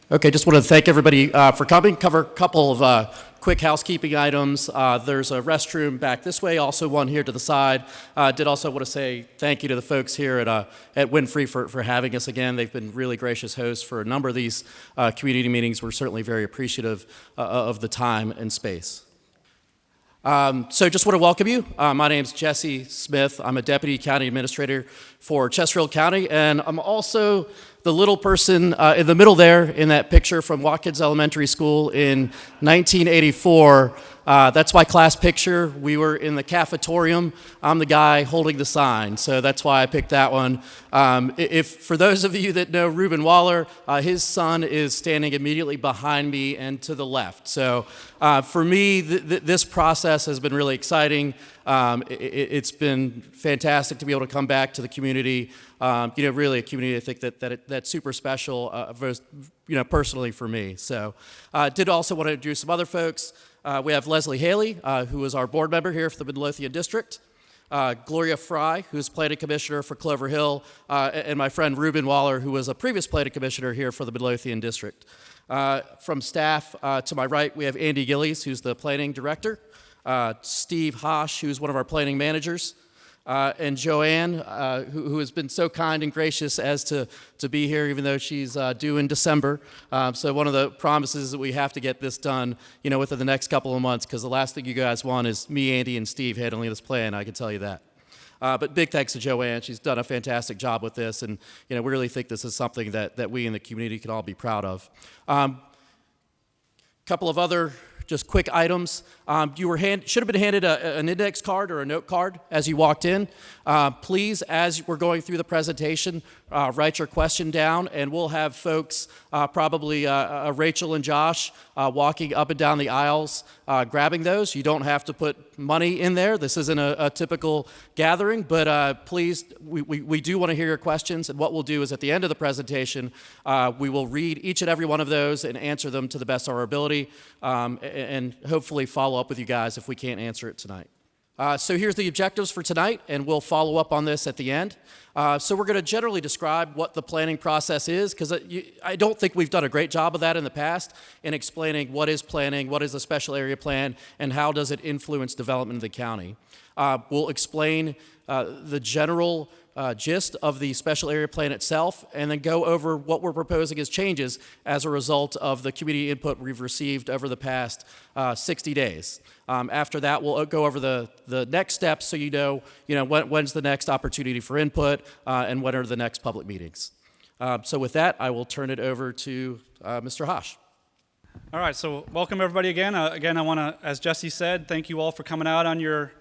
Okay, just want to thank everybody for coming. Cover a couple of quick housekeeping items. There's a restroom back this way, also one here to the side. Did also want to say thank you to the folks here at Winfrey for having us again. They've been really gracious hosts for a number of these community meetings. We're certainly very appreciative of the time and space. So just want to welcome you. My name's Jesse Smith. I'm a Deputy County Administrator for Chesterfield County, and I'm also the little person in the middle there in that picture from Watkins Elementary School in 1984. That's my class picture. We were in the cafetorium. I'm the guy holding the sign, so that's why I picked that one. If for those of you that know Reuben Waller, his son is standing immediately behind me and to the left. So for me, this process has been really exciting. It's been fantastic to be able to come back to the community. Really a community I think that's super special, personally for me. So did also want to introduce some other folks. We have Leslie Haley, who is our board member here for the Midlothian District. Gloria Fry, who's planning commissioner for Clover Hill, and my friend Reuben Waller, who was a previous planning commissioner here for the Midlothian District. From staff to my right, we have Andy Gillies, who's the planning director. Steve Hosh, who's one of our planning managers. And Joanne, who has been so kind and gracious as to be here, even though she's due in December. So one of the promises is that we have to get this done, within the next couple of months, because the last thing you guys want is me, Andy, and Steve handling this plan. I can tell you that. But big thanks to Joanne. She's done a fantastic job with this, and we really think this is something that we in the community can all be proud of. Couple of other just quick items. You should have been handed an index card or a note card as you walked in. Please, as we're going through the presentation, write your question down, and we'll have folks, probably Rachel and Josh, walking up and down the aisles, grabbing those. You don't have to put money in there. This isn't a typical gathering, but please, we do want to hear your questions, and what we'll do is at the end of the presentation, we will read each and every one of those and answer them to the best of our ability, and hopefully follow up with you guys if we can't answer it tonight. So here's the objectives for tonight, and we'll follow up on this at the end. So we're going to generally describe what the planning process is, because I don't think we've done a great job of that in the past in explaining what is planning, what is a special area plan, and how does it influence development of the county. We'll explain the general gist of the special area plan itself, and then go over what we're proposing as changes as a result of the community input we've received over the past 60 days. After that, we'll go over the next steps, so when's the next opportunity for input, and when are the next public meetings. So with that, I will turn it over to Mr. Hosh. All right, so welcome everybody again. Again, I want to, as Jesse said, thank you all for coming out on your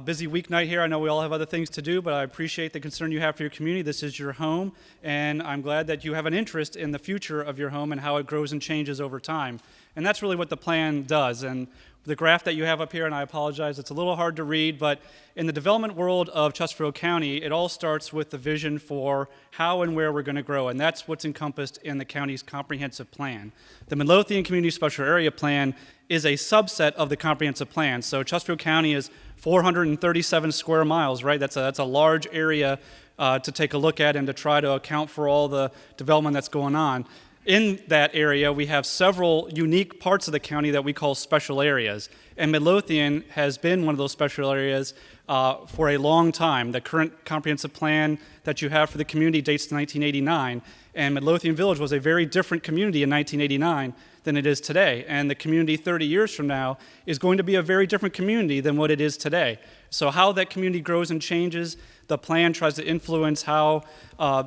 busy weeknight here. I know we all have other things to do, but I appreciate the concern you have for your community. This is your home, and I'm glad that you have an interest in the future of your home and how it grows and changes over time. And that's really what the plan does. And the graph that you have up here, and I apologize, it's a little hard to read, but in the development world of Chesterfield County, it all starts with the vision for how and where we're going to grow, and that's what's encompassed in the county's comprehensive plan. The Midlothian Community Special Area Plan is a subset of the comprehensive plan. So Chesterfield County is 437 square miles, right? That's a large area to take a look at and to try to account for all the development that's going on. In that area, we have several unique parts of the county that we call special areas. And Midlothian has been one of those special areas for a long time. The current comprehensive plan that you have for the community dates to 1989. And Midlothian Village was a very different community in 1989 than it is today. And the community 30 years from now is going to be a very different community than what it is today. So how that community grows and changes, the plan tries to influence how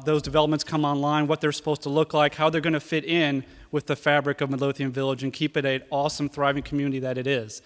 those developments come online, what they're supposed to look like, how they're going to fit in with the fabric of Midlothian Village and keep it an awesome, thriving community that it is.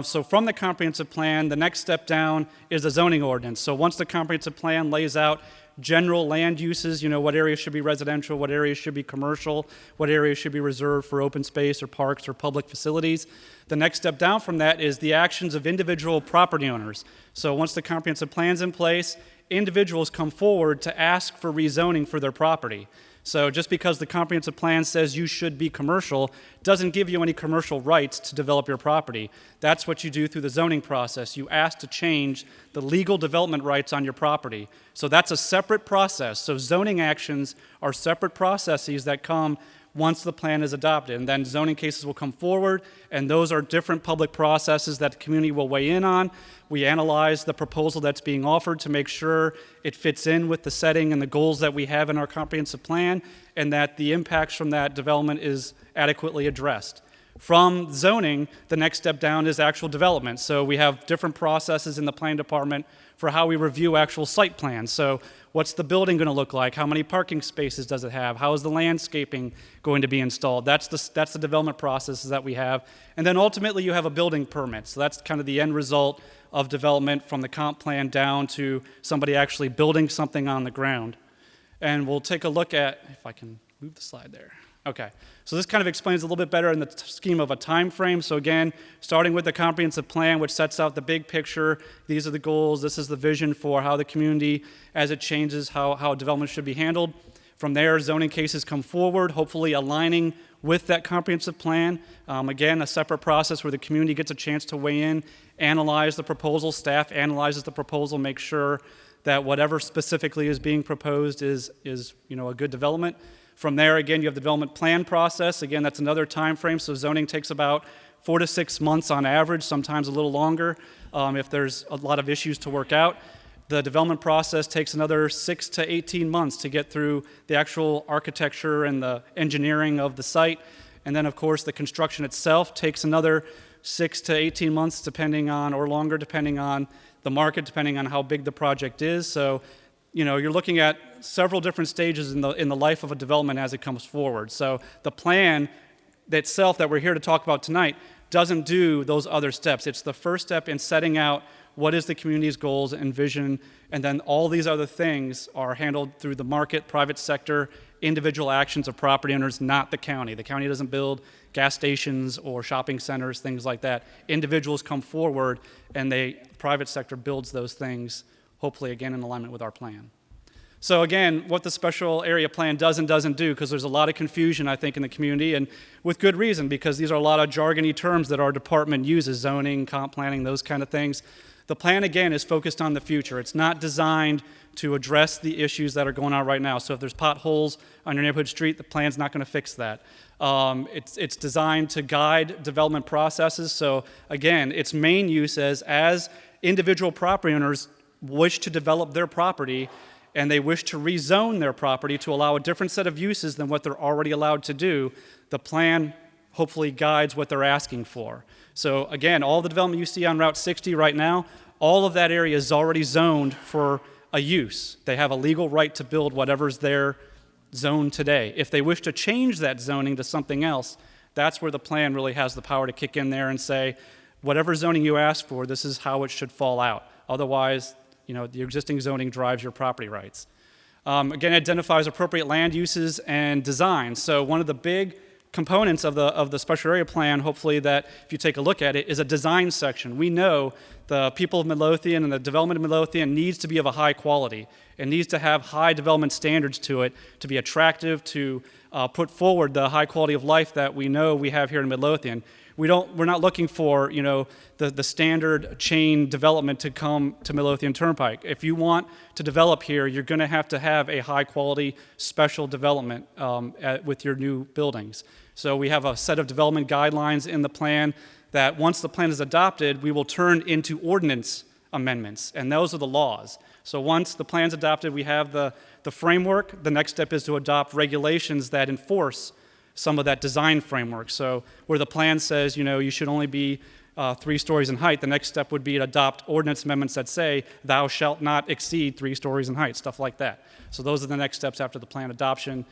So from the comprehensive plan, the next step down is the zoning ordinance. So once the comprehensive plan lays out general land uses, what areas should be residential, what areas should be commercial, what areas should be reserved for open space or parks or public facilities. The next step down from that is the actions of individual property owners. So once the comprehensive plan's in place, individuals come forward to ask for rezoning for their property. So just because the comprehensive plan says you should be commercial doesn't give you any commercial rights to develop your property. That's what you do through the zoning process. You ask to change the legal development rights on your property. So that's a separate process. So zoning actions are separate processes that come once the plan is adopted. And then zoning cases will come forward, and those are different public processes that the community will weigh in on. We analyze the proposal that's being offered to make sure it fits in with the setting and the goals that we have in our comprehensive plan, and that the impacts from that development is adequately addressed. From zoning, the next step down is actual development. So we have different processes in the plan department for how we review actual site plans. So what's the building going to look like? How many parking spaces does it have? How is the landscaping going to be installed? That's the development processes that we have. And then ultimately you have a building permit. So that's kind of the end result of development from the comp plan down to somebody actually building something on the ground. And we'll take a look at, if I can move the slide there. Okay, so this kind of explains a little bit better in the scheme of a time frame. So again, starting with the comprehensive plan, which sets out the big picture, these are the goals, this is the vision for how the community, as it changes, how development should be handled. From there, zoning cases come forward, hopefully aligning with that comprehensive plan. Again, a separate process where the community gets a chance to weigh in, analyze the proposal, staff analyzes the proposal, make sure that whatever specifically is being proposed is a good development. From there, again, you have the development plan process. Again, that's another time frame. So zoning takes about 4 to 6 months on average, sometimes a little longer if there's a lot of issues to work out. The development process takes another 6 to 18 months to get through the actual architecture and the engineering of the site. And then, of course, the construction itself takes another 6 to 18 months, depending on, or longer, depending on the market, depending on how big the project is. So you're looking at several different stages in the life of a development as it comes forward. So the plan itself that we're here to talk about tonight doesn't do those other steps. It's the first step in setting out what is the community's goals and vision, and then all these other things are handled through the market, private sector, individual actions of property owners, not the county. The county doesn't build gas stations or shopping centers, things like that. Individuals come forward, and the private sector builds those things, hopefully, again, in alignment with our plan. So again, what the special area plan does and doesn't do, because there's a lot of confusion, I think, in the community, and with good reason, because these are a lot of jargony terms that our department uses, zoning, comp planning, those kind of things. The plan, again, is focused on the future. It's not designed to address the issues that are going on right now. So if there's potholes on your neighborhood street, the plan's not going to fix that. It's designed to guide development processes. So again, its main use is as individual property owners wish to develop their property and they wish to rezone their property to allow a different set of uses than what they're already allowed to do, the plan hopefully guides what they're asking for. So again, all the development you see on Route 60 right now, all of that area is already zoned for a use. They have a legal right to build whatever's their zone today. If they wish to change that zoning to something else, that's where the plan really has the power to kick in there and say, whatever zoning you ask for, this is how it should fall out. Otherwise, the existing zoning drives your property rights. Again, identifies appropriate land uses and design. So one of the big components of the special area plan, hopefully, that if you take a look at it, is a design section. We know the people of Midlothian and the development of Midlothian needs to be of a high quality. It needs to have high development standards to it to be attractive, to put forward the high quality of life that we know we have here in Midlothian. We're not looking for the standard chain development to come to Midlothian Turnpike. If you want to develop here, you're going to have a high quality special development with your new buildings. So we have a set of development guidelines in the plan that once the plan is adopted, we will turn into ordinance amendments, and those are the laws. So once the plan's adopted, we have the framework. The next step is to adopt regulations that enforce some of that design framework. So where the plan says, you should only be 3 stories in height, the next step would be to adopt ordinance amendments that say, thou shalt not exceed 3 stories in height, stuff like that. So those are the next steps after the plan adoption.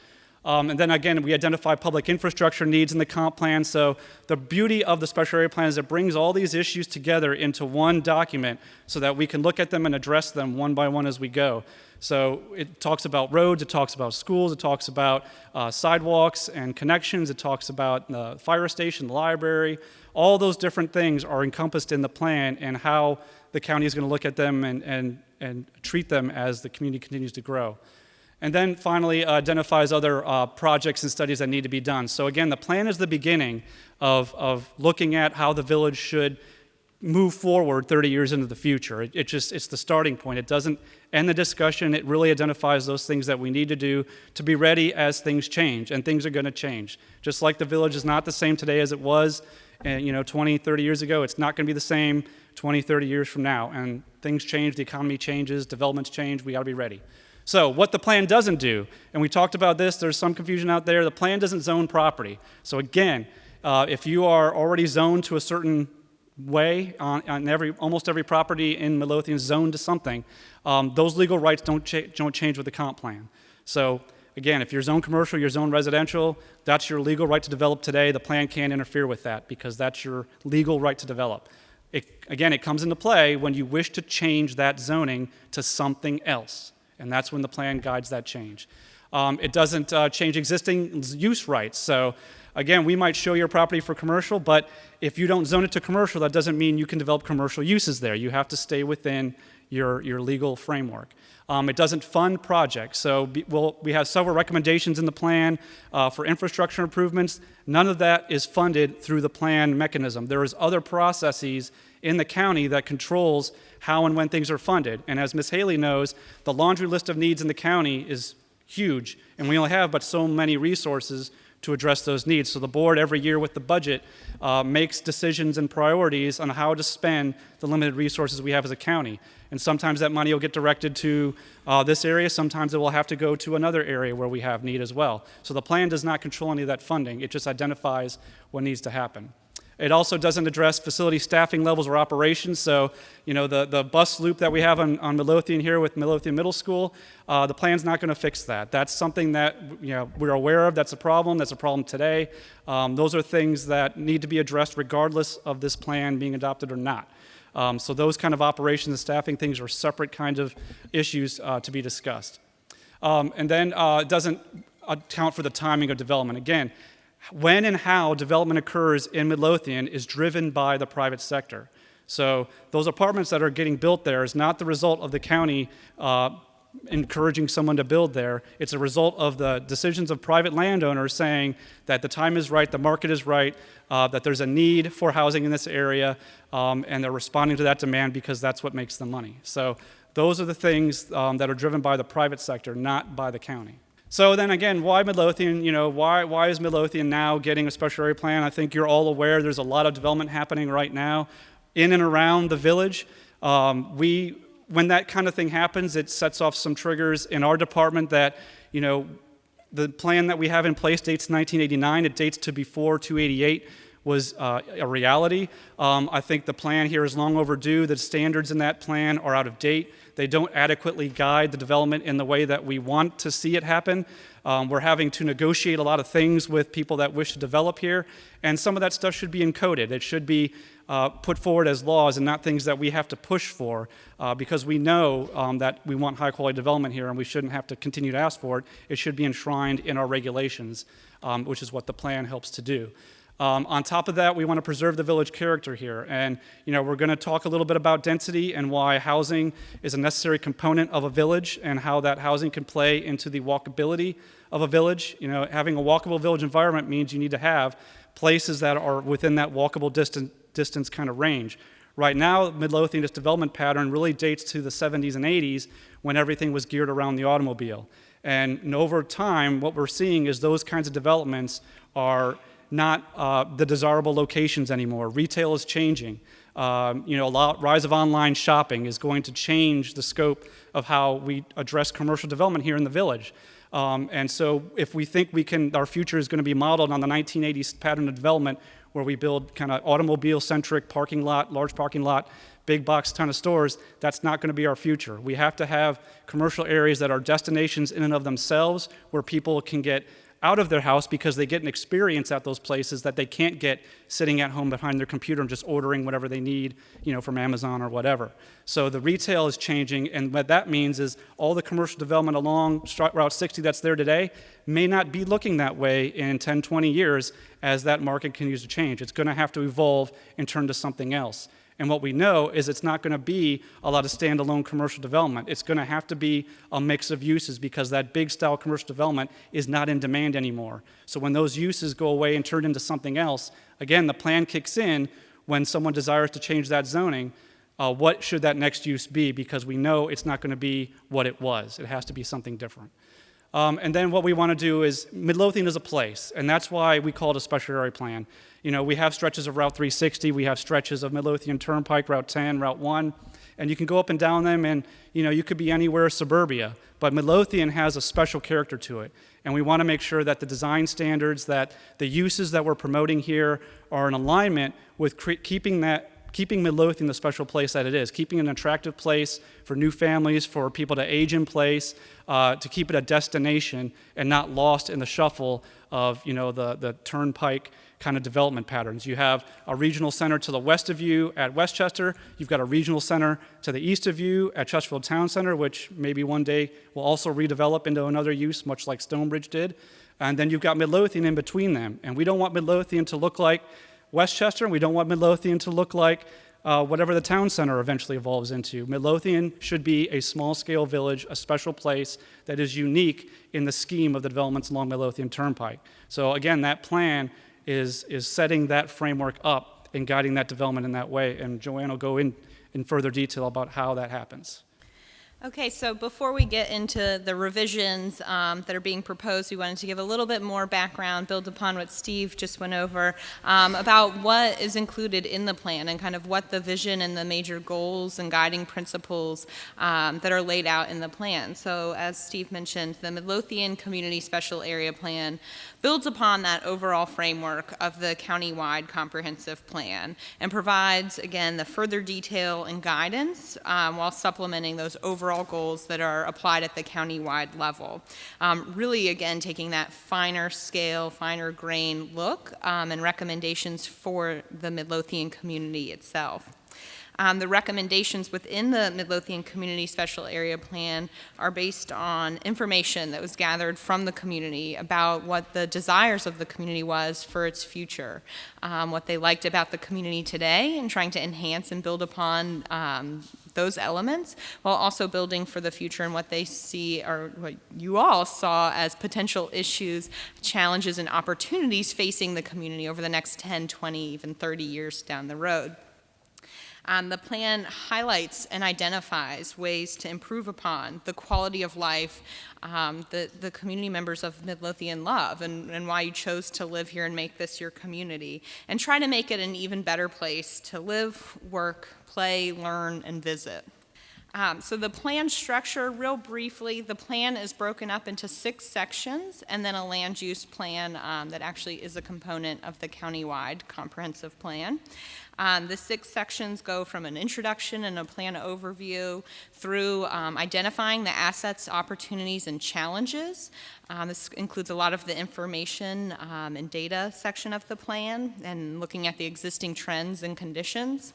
And then again, we identify public infrastructure needs in the comp plan. So the beauty of the special area plan is it brings all these issues together into one document so that we can look at them and address them one by one as we go. So it talks about roads, it talks about schools, it talks about sidewalks and connections, it talks about the fire station, the library. All those different things are encompassed in the plan and how the county is going to look at them and treat them as the community continues to grow. And then finally identifies other projects and studies that need to be done. So again, the plan is the beginning of looking at how the village should move forward 30 years into the future. It's the starting point. It doesn't end the discussion. It really identifies those things that we need to do to be ready as things change, and things are going to change. Just like the village is not the same today as it was 20, 30 years ago, it's not going to be the same 20, 30 years from now. And things change, the economy changes, developments change, we got to be ready. So what the plan doesn't do, and we talked about this, there's some confusion out there, the plan doesn't zone property. So again, if you are already zoned to a certain way on almost every property in Midlothian is zoned to something, those legal rights don't change with the comp plan. So again, if you're zoned commercial, you're zoned residential, that's your legal right to develop today. The plan can't interfere with that because that's your legal right to develop. Again, it comes into play when you wish to change that zoning to something else, and that's when the plan guides that change. It doesn't change existing use rights. So again, we might show your property for commercial, but if you don't zone it to commercial, that doesn't mean you can develop commercial uses there. You have to stay within your legal framework. It doesn't fund projects. So we have several recommendations in the plan for infrastructure improvements. None of that is funded through the plan mechanism. There is other processes in the county that controls how and when things are funded. And as Ms. Haley knows, the laundry list of needs in the county is huge, and we only have but so many resources to address those needs. So the board every year with the budget makes decisions and priorities on how to spend the limited resources we have as a county. And sometimes that money will get directed to this area, sometimes it will have to go to another area where we have need as well. So the plan does not control any of that funding, it just identifies what needs to happen. It also doesn't address facility staffing levels or operations. So, the bus loop that we have on Midlothian here with Midlothian Middle School, the plan's not going to fix that. That's something that we're aware of. That's a problem. That's a problem today. Those are things that need to be addressed regardless of this plan being adopted or not. So those kind of operations and staffing things are separate kind of issues to be discussed. And then it doesn't account for the timing of development. Again, when and how development occurs in Midlothian is driven by the private sector. So those apartments that are getting built there is not the result of the county encouraging someone to build there. It's a result of the decisions of private landowners saying that the time is right, the market is right, that there's a need for housing in this area, and they're responding to that demand because that's what makes them money. So those are the things that are driven by the private sector, not by the county. So then again, why Midlothian? Why is Midlothian now getting a special area plan? I think you're all aware there's a lot of development happening right now in and around the village. When that kind of thing happens, it sets off some triggers in our department that, the plan that we have in place dates 1989. It dates to before 288 was a reality. I think the plan here is long overdue. The standards in that plan are out of date. They don't adequately guide the development in the way that we want to see it happen. We're having to negotiate a lot of things with people that wish to develop here, and some of that stuff should be encoded. It should be put forward as laws and not things that we have to push for because we know that we want high quality development here and we shouldn't have to continue to ask for it. It should be enshrined in our regulations, which is what the plan helps to do. On top of that, we want to preserve the village character here. And, we're going to talk a little bit about density and why housing is a necessary component of a village and how that housing can play into the walkability of a village. Having a walkable village environment means you need to have places that are within that walkable distance kind of range. Right now, Midlothian's development pattern really dates to the 70s and 80s when everything was geared around the automobile. And over time, what we're seeing is those kinds of developments are not the desirable locations anymore. Retail is changing. Rise of online shopping is going to change the scope of how we address commercial development here in the village. And so if we think our future is going to be modeled on the 1980s pattern of development where we build kind of automobile-centric parking lot, large parking lot, big box ton of stores, that's not going to be our future. We have to have commercial areas that are destinations in and of themselves where people can get out of their house because they get an experience at those places that they can't get sitting at home behind their computer and just ordering whatever they need, from Amazon or whatever. So the retail is changing, and what that means is all the commercial development along Route 60 that's there today may not be looking that way in 10, 20 years as that market continues to change. It's going to have to evolve and turn to something else. And what we know is it's not going to be a lot of standalone commercial development. It's going to have to be a mix of uses because that big style commercial development is not in demand anymore. So when those uses go away and turn into something else, again, the plan kicks in when someone desires to change that zoning, what should that next use be? Because we know it's not going to be what it was. It has to be something different. And then what we want to do is, Midlothian is a place, and that's why we call it a special area plan. You know, we have stretches of Route 360, we have stretches of Midlothian Turnpike, Route 10, Route 1, and you can go up and down them, and you know, you could be anywhere suburbia, but Midlothian has a special character to it, and we want to make sure that the design standards, that the uses that we're promoting here are in alignment with keeping Midlothian the special place that it is, keeping it an attractive place for new families, for people to age in place, to keep it a destination and not lost in the shuffle of, you know, the turnpike kind of development patterns. You have a regional center to the west of you at Westchester. You've got a regional center to the east of you at Chesterfield Town Center, which maybe one day will also redevelop into another use, much like Stonebridge did. And then you've got Midlothian in between them. And we don't want Midlothian to look like Westchester, and we don't want Midlothian to look like whatever the town center eventually evolves into. Midlothian should be a small-scale village, a special place that is unique in the scheme of the developments along Midlothian Turnpike. So again, that plan is setting that framework up and guiding that development in that way. And Joanne will go in further detail about how that happens. Okay, so before we get into the revisions that are being proposed, we wanted to give a little bit more background, build upon what Steve just went over, about what is included in the plan and kind of what the vision and the major goals and guiding principles that are laid out in the plan. So as Steve mentioned, the Midlothian Community Special Area Plan builds upon that overall framework of the county-wide comprehensive plan and provides, again, the further detail and guidance while supplementing those overall goals that are applied at the county-wide level. Really, again, taking that finer scale, finer grain look and recommendations for the Midlothian community itself. The recommendations within the Midlothian Community Special Area Plan are based on information that was gathered from the community about what the desires of the community was for its future, what they liked about the community today, and trying to enhance and build upon those elements, while also building for the future and what they see, or what you all saw as potential issues, challenges, and opportunities facing the community over the next 10, 20, even 30 years down the road. The plan highlights and identifies ways to improve upon the quality of life that the community members of Midlothian love, and why you chose to live here and make this your community, and try to make it an even better place to live, work, play, learn, and visit. So the plan structure, real briefly, the plan is broken up into 6 sections and then a land use plan that actually is a component of the countywide comprehensive plan. The 6 sections go from an introduction and a plan overview through identifying the assets, opportunities, and challenges. This includes a lot of the information and data section of the plan and looking at the existing trends and conditions.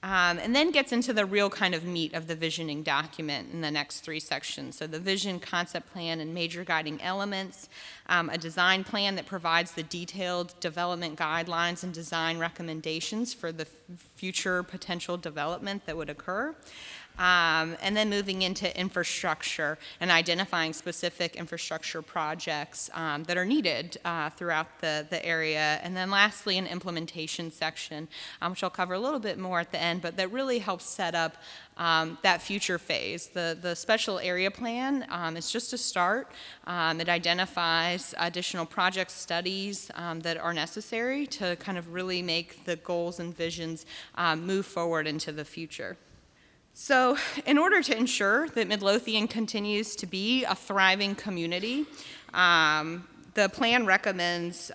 And then gets into the real kind of meat of the visioning document in the next 3 sections. So the vision, concept plan, and major guiding elements, a design plan that provides the detailed development guidelines and design recommendations for the future potential development that would occur. And then moving into infrastructure and identifying specific infrastructure projects that are needed throughout the area. And then lastly, an implementation section, which I'll cover a little bit more at the end, but that really helps set up that future phase. The special area plan is just a start. It identifies additional project studies that are necessary to kind of really make the goals and visions move forward into the future. So in order to ensure that Midlothian continues to be a thriving community, the plan recommends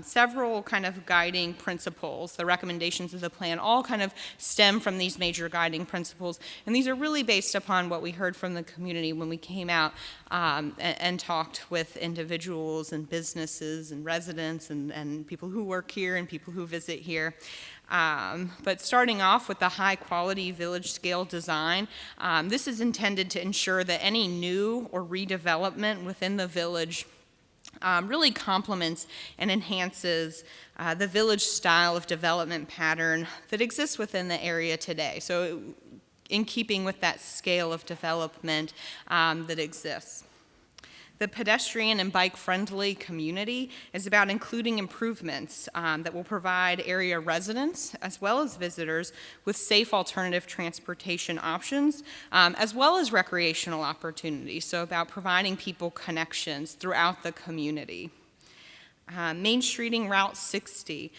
several kind of guiding principles. The recommendations of the plan all kind of stem from these major guiding principles, and these are really based upon what we heard from the community when we came out and talked with individuals and businesses and residents and people who work here and people who visit here. But starting off with the high quality village scale design, this is intended to ensure that any new or redevelopment within the village really complements and enhances the village style of development pattern that exists within the area today. So in keeping with that scale of development that exists. The pedestrian and bike-friendly community is about including improvements that will provide area residents as well as visitors with safe alternative transportation options, as well as recreational opportunities. So about providing people connections throughout the community. Main Streeting Route 60.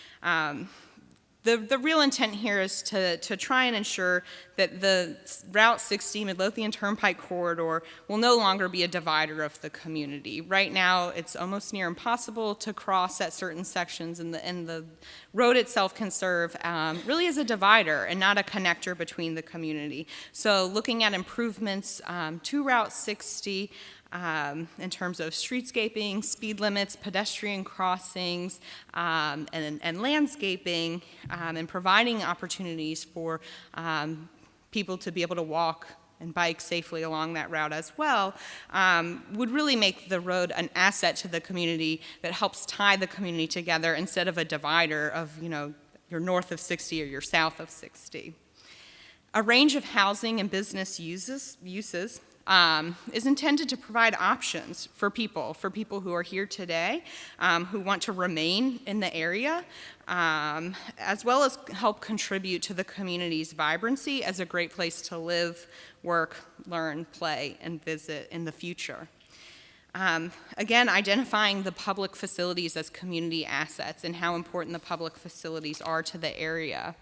The real intent here is to try and ensure that the Route 60 Midlothian Turnpike corridor will no longer be a divider of the community. Right now, it's almost near impossible to cross at certain sections, and the road itself can serve really as a divider and not a connector between the community. So looking at improvements to Route 60, in terms of streetscaping, speed limits, pedestrian crossings, and landscaping, and providing opportunities for people to be able to walk and bike safely along that route as well, would really make the road an asset to the community that helps tie the community together instead of a divider of, you're north of 60 or you're south of 60. A range of housing and business uses is intended to provide options for people who are here today, who want to remain in the area, as well as help contribute to the community's vibrancy as a great place to live, work, learn, play, and visit in the future. Again, identifying the public facilities as community assets and how important the public facilities are to the area.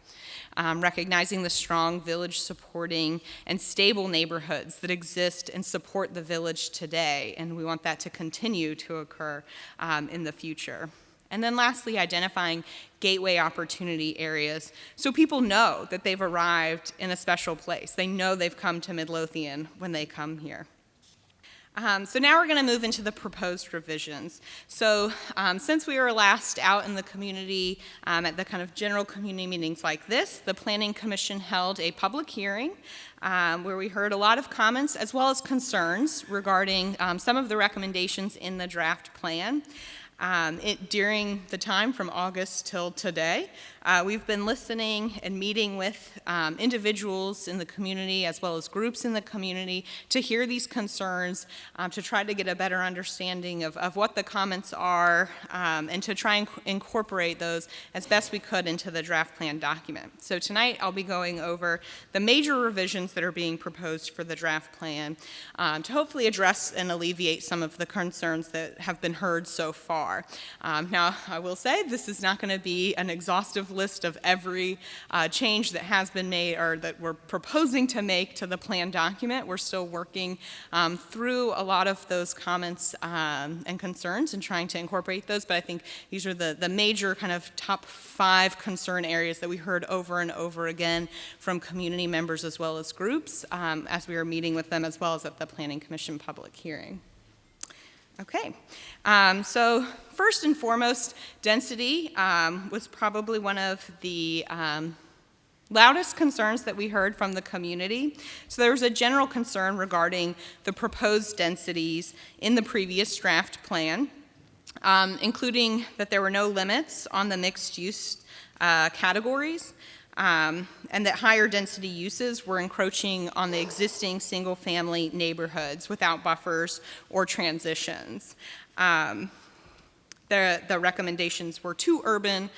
Recognizing the strong village supporting and stable neighborhoods that exist and support the village today, and we want that to continue to occur in the future. And then lastly, identifying gateway opportunity areas so people know that they've arrived in a special place. They know they've come to Midlothian when they come here. So now we're going to move into the proposed revisions. So since we were last out in the community at the kind of general community meetings like this, the Planning Commission held a public hearing where we heard a lot of comments as well as concerns regarding some of the recommendations in the draft plan. During the time from August till today, we've been listening and meeting with individuals in the community as well as groups in the community to hear these concerns, to try to get a better understanding of what the comments are, and to try and incorporate those as best we could into the draft plan document. So tonight I'll be going over the major revisions that are being proposed for the draft plan to hopefully address and alleviate some of the concerns that have been heard so far. Now, I will say this is not going to be an exhaustive list of every change that has been made or that we're proposing to make to the plan document. We're still working through a lot of those comments and concerns and trying to incorporate those, but I think these are the major kind of top 5 concern areas that we heard over and over again from community members as well as groups as we were meeting with them as well as at the Planning Commission public hearing. Okay, so first and foremost, density was probably one of the loudest concerns that we heard from the community. So there was a general concern regarding the proposed densities in the previous draft plan, including that there were no limits on the mixed use categories, and that higher density uses were encroaching on the existing single-family neighborhoods without buffers or transitions. The recommendations were too urban,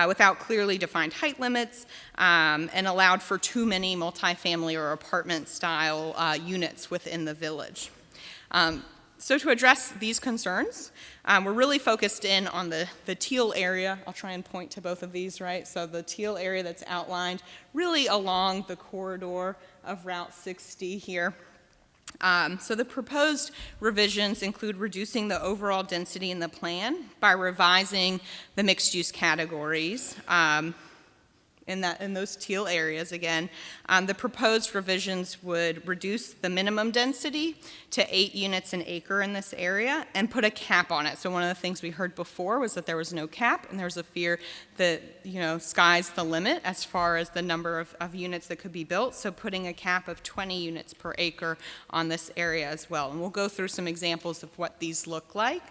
without clearly defined height limits, and allowed for too many multifamily or apartment-style units within the village. So to address these concerns, we're really focused in on the teal area. I'll try and point to both of these, right? So the teal area that's outlined really along the corridor of Route 60 here. So the proposed revisions include reducing the overall density in the plan by revising the mixed-use categories in those teal areas again. The proposed revisions would reduce the minimum density to 8 units an acre in this area and put a cap on it. So one of the things we heard before was that there was no cap, and there was a fear that, sky's the limit as far as the number of units that could be built. So putting a cap of 20 units per acre on this area as well. And we'll go through some examples of what these look like.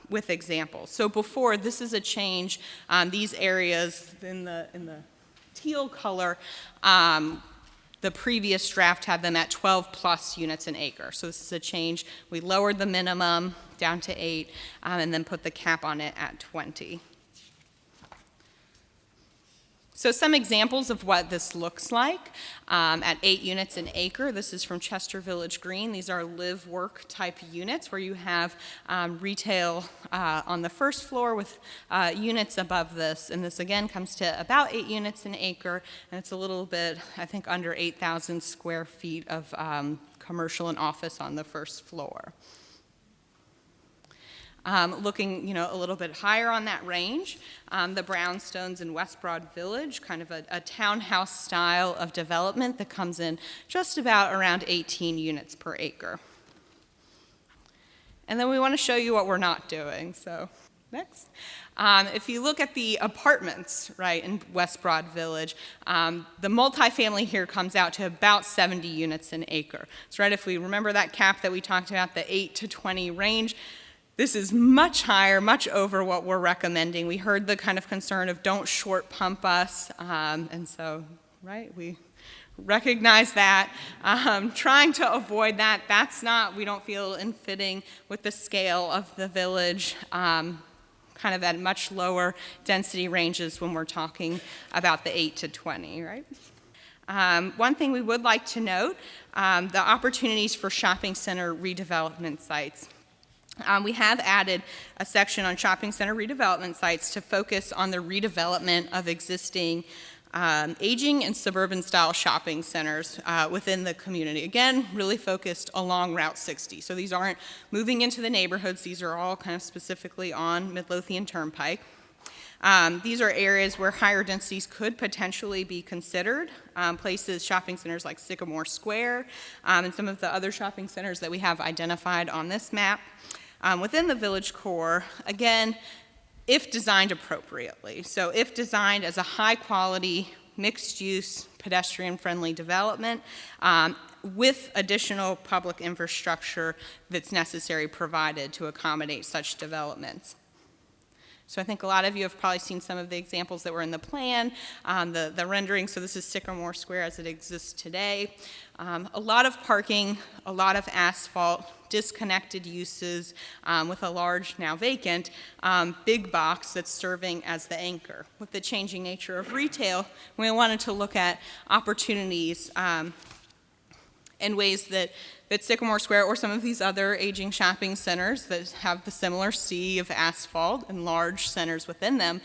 With examples. So before, this is a change. These areas in the teal color The previous draft had them at 12 plus units an acre. So this is a change. We lowered the minimum down to 8 and then put the cap on it at 20. So some examples of what this looks like at 8 units an acre. This is from Chester Village Green. These are live-work type units where you have retail on the first floor with units above this. And this again comes to about 8 units an acre, and it's a little bit, I think, under 8,000 square feet of commercial and office on the first floor. Looking, a little bit higher on that range, the brownstones in West Broad Village, kind of a townhouse style of development that comes in just about around 18 units per acre. And then we want to show you what we're not doing, so next. If you look at the apartments, right, in West Broad Village, the multifamily here comes out to about 70 units an acre. So right, if we remember that cap that we talked about, the 8 to 20 range, this is much higher, much over what we're recommending. We heard the kind of concern of don't short pump us, and so, right, we recognize that. Trying to avoid that, that's not, we don't feel in fitting with the scale of the village, kind of at much lower density ranges when we're talking about the 8 to 20, right? One thing we would like to note, the opportunities for shopping center redevelopment sites. We have added a section on shopping center redevelopment sites to focus on the redevelopment of existing aging and suburban style shopping centers within the community. Again, really focused along Route 60. So these aren't moving into the neighborhoods. These are all kind of specifically on Midlothian Turnpike. These are areas where higher densities could potentially be considered. Places, shopping centers like Sycamore Square, and some of the other shopping centers that we have identified on this map. Within the village core, again, if designed appropriately. So if designed as a high-quality, mixed-use, pedestrian-friendly development with additional public infrastructure that's necessary provided to accommodate such developments. So I think a lot of you have probably seen some of the examples that were in the plan, the rendering. So this is Sycamore Square as it exists today. A lot of parking, a lot of asphalt, disconnected uses with a large, now vacant, big box that's serving as the anchor. With the changing nature of retail, we wanted to look at opportunities in ways that Sycamore Square or some of these other aging shopping centers that have the similar sea of asphalt and large centers within them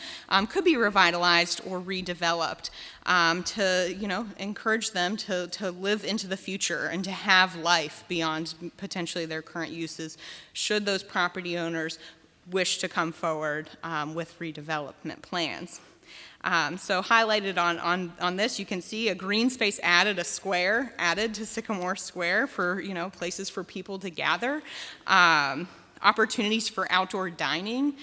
could be revitalized or redeveloped to, encourage them to live into the future and to have life beyond potentially their current uses, should those property owners wish to come forward with redevelopment plans. So highlighted on this, you can see a green space added, a square added to Sycamore Square for, places for people to gather, opportunities for outdoor dining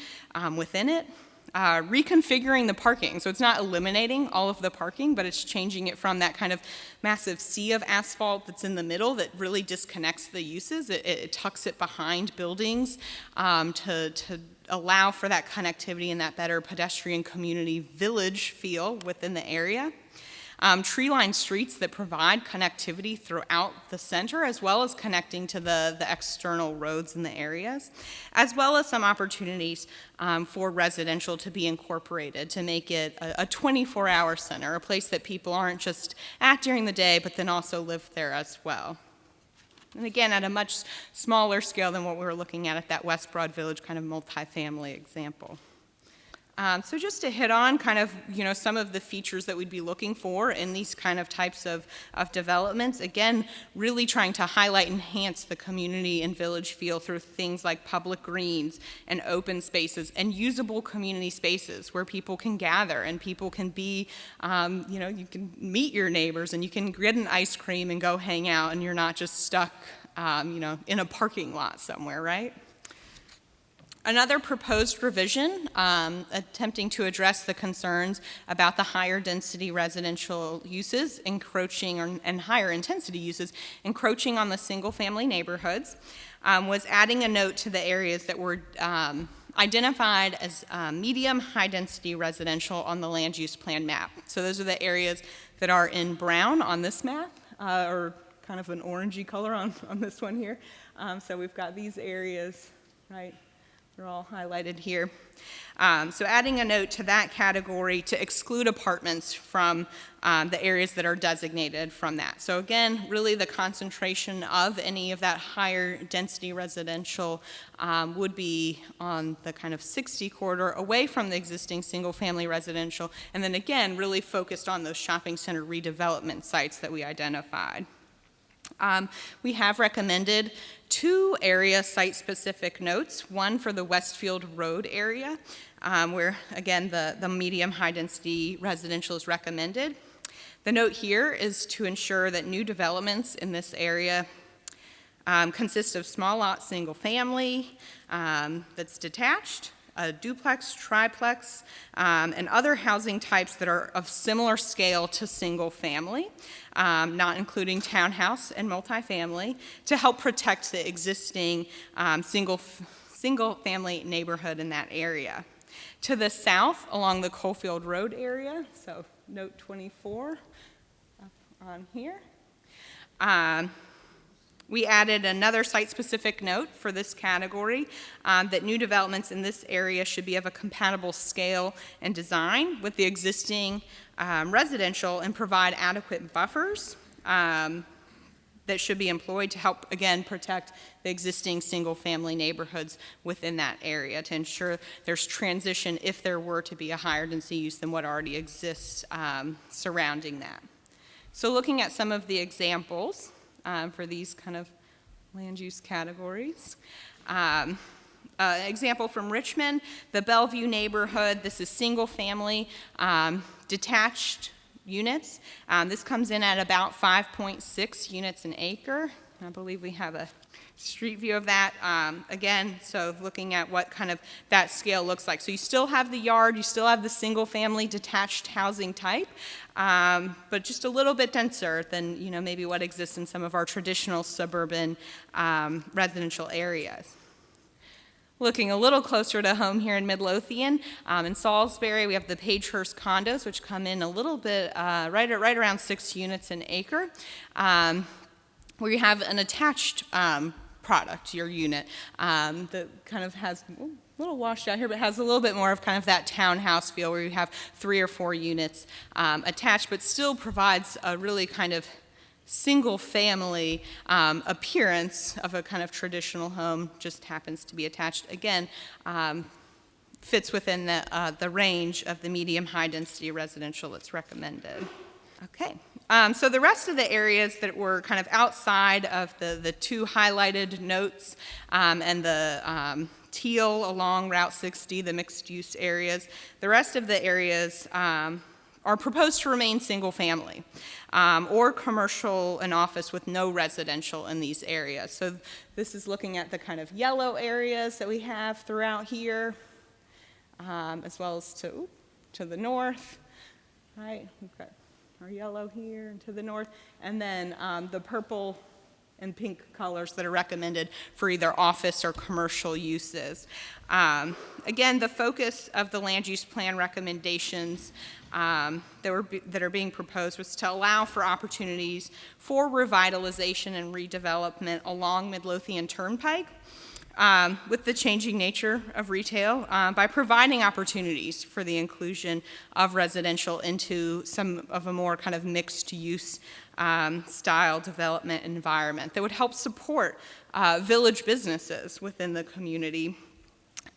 within it, reconfiguring the parking. So it's not eliminating all of the parking, but it's changing it from that kind of massive sea of asphalt that's in the middle that really disconnects the uses. It tucks it behind buildings to allow for that connectivity and that better pedestrian community village feel within the area. Tree-lined streets that provide connectivity throughout the center, as well as connecting to the external roads in the areas, as well as some opportunities for residential to be incorporated to make it a 24-hour center, a place that people aren't just at during the day, but then also live there as well. And again, at a much smaller scale than what we were looking at that West Broad Village kind of multifamily example. So just to hit on kind of, some of the features that we'd be looking for in these kind of types of developments. Again, really trying to highlight and enhance the community and village feel through things like public greens and open spaces and usable community spaces where people can gather and people can be, you can meet your neighbors and you can get an ice cream and go hang out and you're not just stuck, in a parking lot somewhere, right? Another proposed revision attempting to address the concerns about the higher density residential uses encroaching and higher intensity uses encroaching on the single family neighborhoods was adding a note to the areas that were identified as medium high-density residential on the land use plan map. So those are the areas that are in brown on this map, or kind of an orangey color on this one here. So we've got these areas, right? They're all highlighted here. So adding a note to that category to exclude apartments from the areas that are designated from that. So again, really the concentration of any of that higher density residential would be on the kind of 60 corridor away from the existing single family residential, and then again, really focused on those shopping center redevelopment sites that we identified. We have recommended 2 area site-specific notes, one for the Westfield Road area, where, again, the medium high-density residential is recommended. The note here is to ensure that new developments in this area consist of small lot single family that's detached, a duplex, triplex, and other housing types that are of similar scale to single family, not including townhouse and multifamily, to help protect the existing single family neighborhood in that area. To the south, along the Coalfield Road area, so note 24 up on here, we added another site-specific note for this category that new developments in this area should be of a compatible scale and design with the existing residential and provide adequate buffers that should be employed to help, again, protect the existing single-family neighborhoods within that area to ensure there's transition if there were to be a higher density use than what already exists surrounding that. So looking at some of the examples, for these kind of land use categories. Example from Richmond, the Bellevue neighborhood. This is single family detached units. This comes in at about 5.6 units an acre. I believe we have a street view of that. Again, so looking at what kind of that scale looks like. So you still have the yard, you still have the single family detached housing type, but just a little bit denser than maybe what exists in some of our traditional suburban residential areas. Looking a little closer to home here in Midlothian, in Salisbury, we have the Pagehurst condos, which come in a little bit, right around 6 units an acre, where you have an attached product, your unit, that kind of has a little washed out here, but has a little bit more of kind of that townhouse feel where you have 3 or 4 units attached, but still provides a really kind of single family appearance of a kind of traditional home, just happens to be attached. Again, fits within the range of the medium high density residential that's recommended. Okay. So the rest of the areas that were kind of outside of the 2 highlighted notes and the teal along Route 60, the mixed-use areas, the rest of the areas are proposed to remain single family or commercial and office with no residential in these areas. So this is looking at the kind of yellow areas that we have throughout here, as well as to the north, right? We've got our yellow here and to the north, and then the purple and pink colors that are recommended for either office or commercial uses. Again, the focus of the land use plan recommendations that are being proposed was to allow for opportunities for revitalization and redevelopment along Midlothian Turnpike with the changing nature of retail by providing opportunities for the inclusion of residential into some of a more kind of mixed use style development environment that would help support village businesses within the community,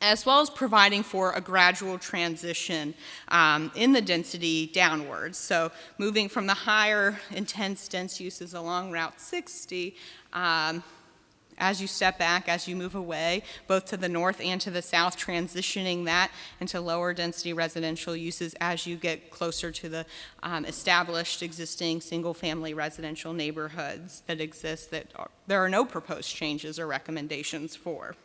as well as providing for a gradual transition in the density downwards. So moving from the higher intense dense uses along Route 60, as you step back, as you move away, both to the north and to the south, transitioning that into lower density residential uses as you get closer to the established existing single family residential neighborhoods that exist that there are no proposed changes or recommendations for.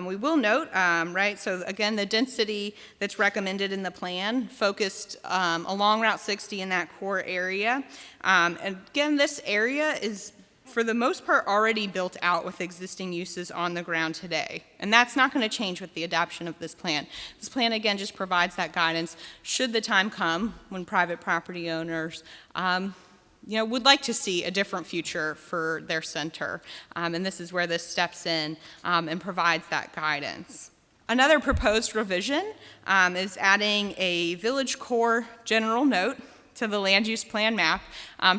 We will note, right, so again, the density that's recommended in the plan focused along Route 60 in that core area. And again, this area is for the most part, already built out with existing uses on the ground today. And that's not going to change with the adoption of this plan. This plan, again, just provides that guidance should the time come when private property owners would like to see a different future for their center. And this is where this steps in and provides that guidance. Another proposed revision is adding a village core general note to the land use plan map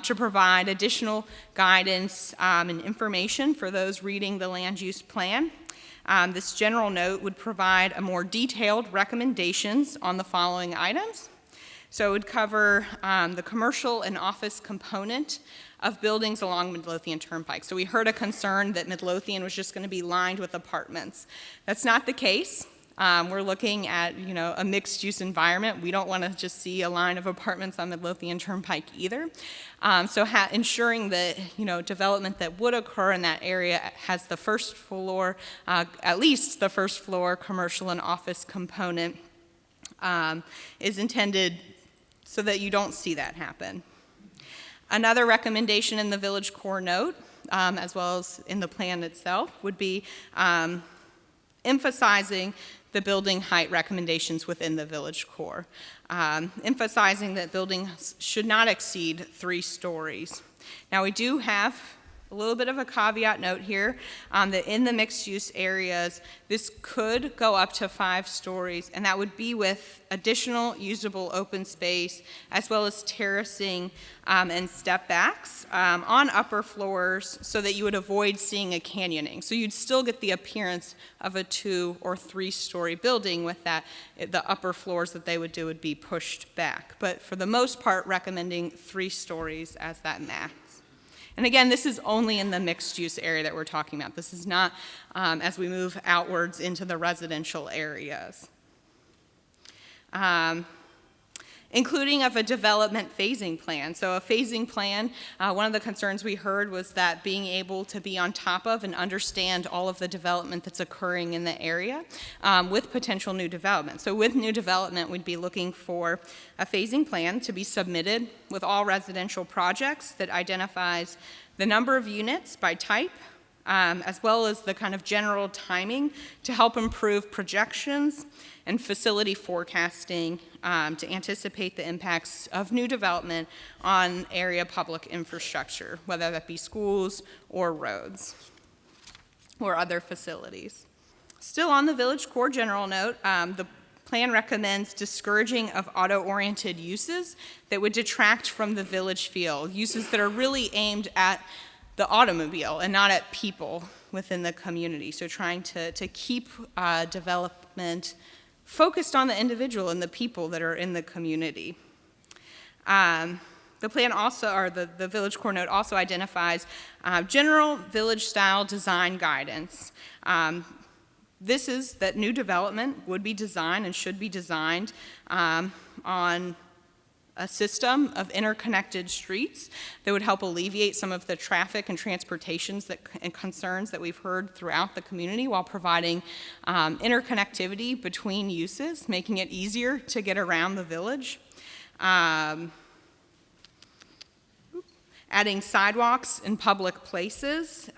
to provide additional guidance and information for those reading the land use plan. This general note would provide a more detailed recommendations on the following items. So it would cover the commercial and office component of buildings along Midlothian Turnpike. So we heard a concern that Midlothian was just going to be lined with apartments. That's not the case. We're looking at, a mixed-use environment. We don't want to just see a line of apartments on Midlothian Turnpike either. So ensuring that, development that would occur in that area has the first floor, at least the first floor commercial and office component is intended so that you don't see that happen. Another recommendation in the village core note, as well as in the plan itself, would be emphasizing the building height recommendations within the village core, emphasizing that buildings should not exceed 3 stories. Now, we do have a little bit of a caveat note here that in the mixed-use areas, this could go up to 5 stories, and that would be with additional usable open space, as well as terracing and step backs on upper floors so that you would avoid seeing a canyoning. So you'd still get the appearance of a 2 or 3 story building with that, the upper floors that they would do would be pushed back. But for the most part, recommending 3 stories as that max. And again, this is only in the mixed-use area that we're talking about. This is not as we move outwards into the residential areas. Including of a development phasing plan. So a phasing plan, one of the concerns we heard was that being able to be on top of and understand all of the development that's occurring in the area with potential new development. So with new development, we'd be looking for a phasing plan to be submitted with all residential projects that identifies the number of units by type, as well as the kind of general timing to help improve projections and facility forecasting to anticipate the impacts of new development on area public infrastructure, whether that be schools or roads or other facilities. Still on the village core general note, the plan recommends discouraging of auto-oriented uses that would detract from the village feel, uses that are really aimed at the automobile and not at people within the community. So trying to keep development focused on the individual and the people that are in the community. The plan also, or the village core note also identifies general village style design guidance. This is that new development would be designed and should be designed on a system of interconnected streets that would help alleviate some of the traffic and transportations and concerns that we've heard throughout the community while providing interconnectivity between uses, making it easier to get around the village. Adding sidewalks in public places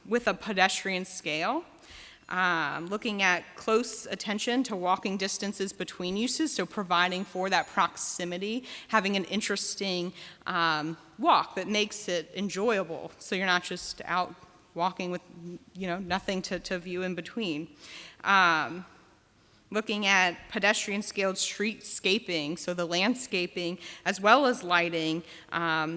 with a pedestrian scale. Looking at close attention to walking distances between uses, so providing for that proximity, having an interesting walk that makes it enjoyable, so you're not just out walking with nothing to view in between. Looking at pedestrian scaled streetscaping, so the landscaping as well as lighting,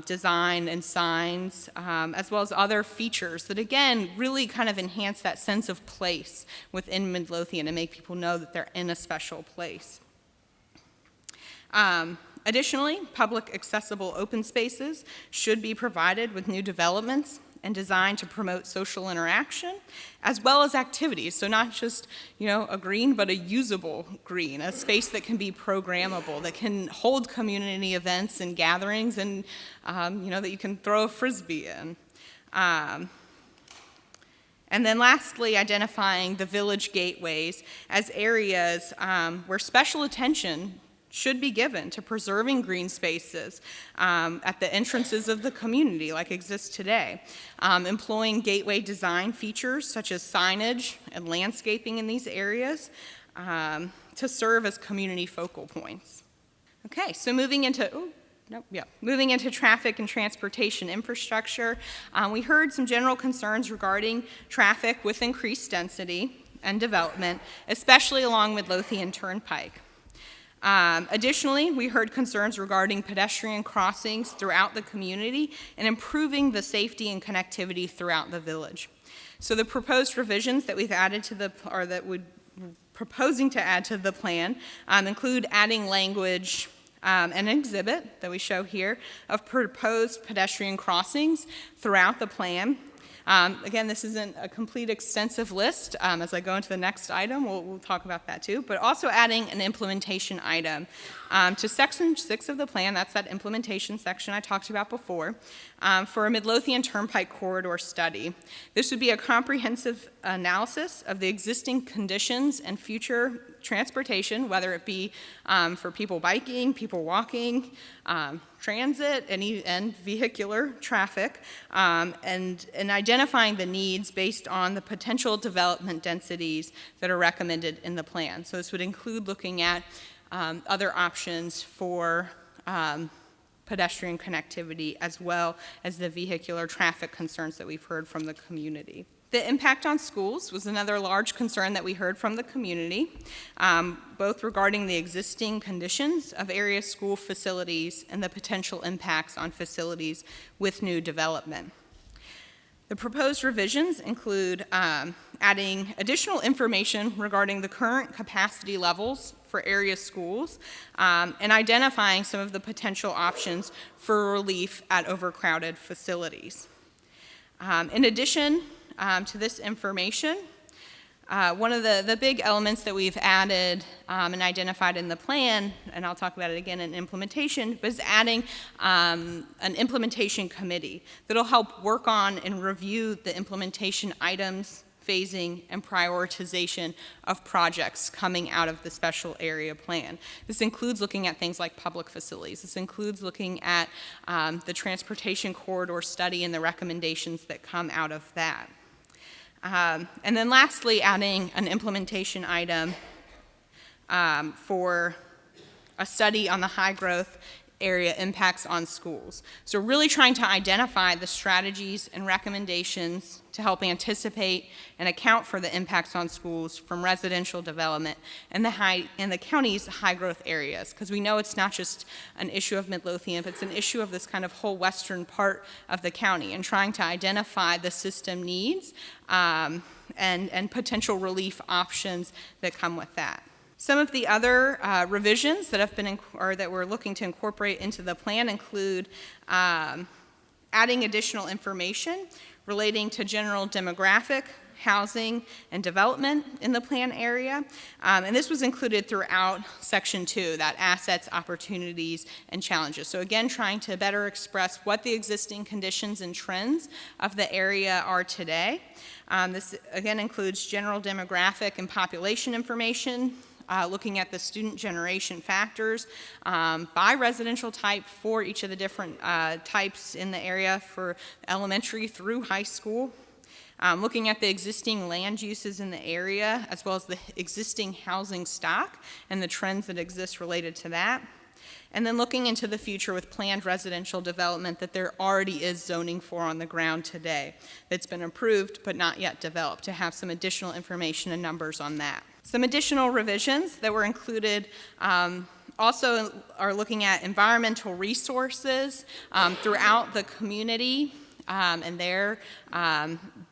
design and signs, as well as other features that again really kind of enhance that sense of place within Midlothian and make people know that they're in a special place. Additionally, public accessible open spaces should be provided with new developments and designed to promote social interaction, as well as activities. So not just, a green, but a usable green, a space that can be programmable, that can hold community events and gatherings, and that you can throw a Frisbee in. And then lastly, identifying the village gateways as areas where special attention should be given to preserving green spaces at the entrances of the community like exists today, employing gateway design features such as signage and landscaping in these areas to serve as community focal points. Okay, so moving into traffic and transportation infrastructure, we heard some general concerns regarding traffic with increased density and development, especially along Midlothian Turnpike. Additionally, we heard concerns regarding pedestrian crossings throughout the community and improving the safety and connectivity throughout the village. So the proposed revisions that we've added to the, or that we're proposing to add to the plan include adding language, an exhibit that we show here of proposed pedestrian crossings throughout the plan. Again, this isn't a complete extensive list. As I go into the next item, we'll talk about that too, but also adding an implementation item to section 6 of the plan. That's that implementation section I talked about before, for a Midlothian Turnpike corridor study. This would be a comprehensive analysis of the existing conditions and future transportation, whether it be for people biking, people walking, transit, and vehicular traffic, and identifying the needs based on the potential development densities that are recommended in the plan. So this would include looking at other options for pedestrian connectivity, as well as the vehicular traffic concerns that we've heard from the community. The impact on schools was another large concern that we heard from the community, both regarding the existing conditions of area school facilities and the potential impacts on facilities with new development. The proposed revisions include adding additional information regarding the current capacity levels for area schools and identifying some of the potential options for relief at overcrowded facilities. In addition to this information, one of the big elements that we've added and identified in the plan, and I'll talk about it again in implementation, was adding an implementation committee that'll help work on and review the implementation items, phasing, and prioritization of projects coming out of the special area plan. This includes looking at things like public facilities. This includes looking at the transportation corridor study and the recommendations that come out of that. And then lastly, adding an implementation item for a study on the high growth area impacts on schools. So really trying to identify the strategies and recommendations to help anticipate and account for the impacts on schools from residential development and the county's high growth areas, because we know it's not just an issue of Midlothian, but it's an issue of this kind of whole western part of the county, and trying to identify the system needs and potential relief options that come with that. Some of the other revisions that have been that we're looking to incorporate into the plan include adding additional information relating to general demographic, housing, and development in the plan area. And this was included throughout section 2, that assets, opportunities, and challenges. So again, trying to better express what the existing conditions and trends of the area are today. This again includes general demographic and population information, looking at the student generation factors by residential type for each of the different types in the area for elementary through high school. Looking at the existing land uses in the area, as well as the existing housing stock and the trends that exist related to that. And then looking into the future with planned residential development that there already is zoning for on the ground today that's been approved but not yet developed, to have some additional information and numbers on that. Some additional revisions that were included also are looking at environmental resources throughout the community and their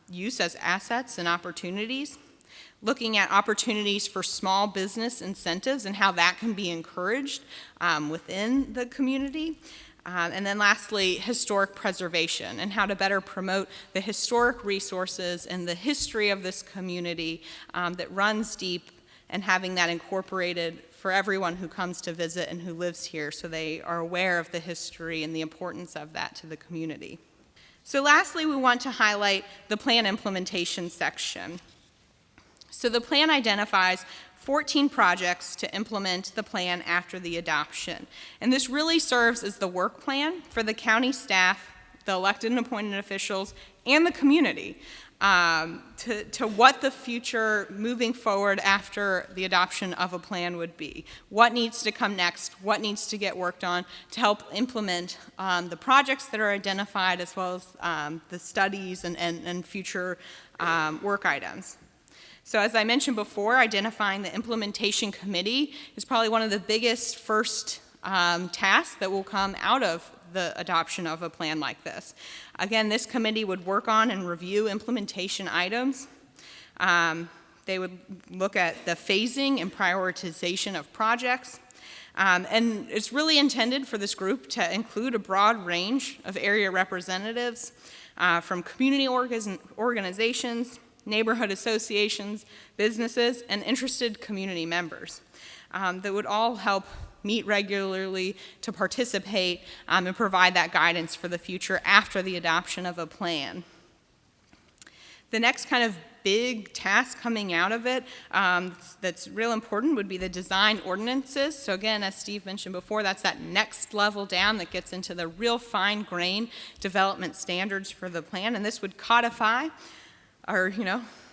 use as assets and opportunities. Looking at opportunities for small business incentives and how that can be encouraged within the community. And then lastly, historic preservation and how to better promote the historic resources and the history of this community that runs deep, and having that incorporated for everyone who comes to visit and who lives here, so they are aware of the history and the importance of that to the community. So lastly, we want to highlight the plan implementation section. So So the plan identifies 14 projects to implement the plan after the adoption. And this really serves as the work plan for the county staff, the elected and appointed officials, and the community to what the future moving forward after the adoption of a plan would be. What needs to come next, what needs to get worked on to help implement the projects that are identified, as well as the studies and future work items. So as I mentioned before, identifying the implementation committee is probably one of the biggest first tasks that will come out of the adoption of a plan like this. Again, this committee would work on and review implementation items. They would look at the phasing and prioritization of projects. And it's really intended for this group to include a broad range of area representatives from community organizations, neighborhood associations, businesses, and interested community members that would all help meet regularly to participate and provide that guidance for the future after the adoption of a plan. The next kind of big task coming out of it that's real important would be the design ordinances. So again, as Steve mentioned before, that's that next level down that gets into the real fine-grained development standards for the plan, and this would codify or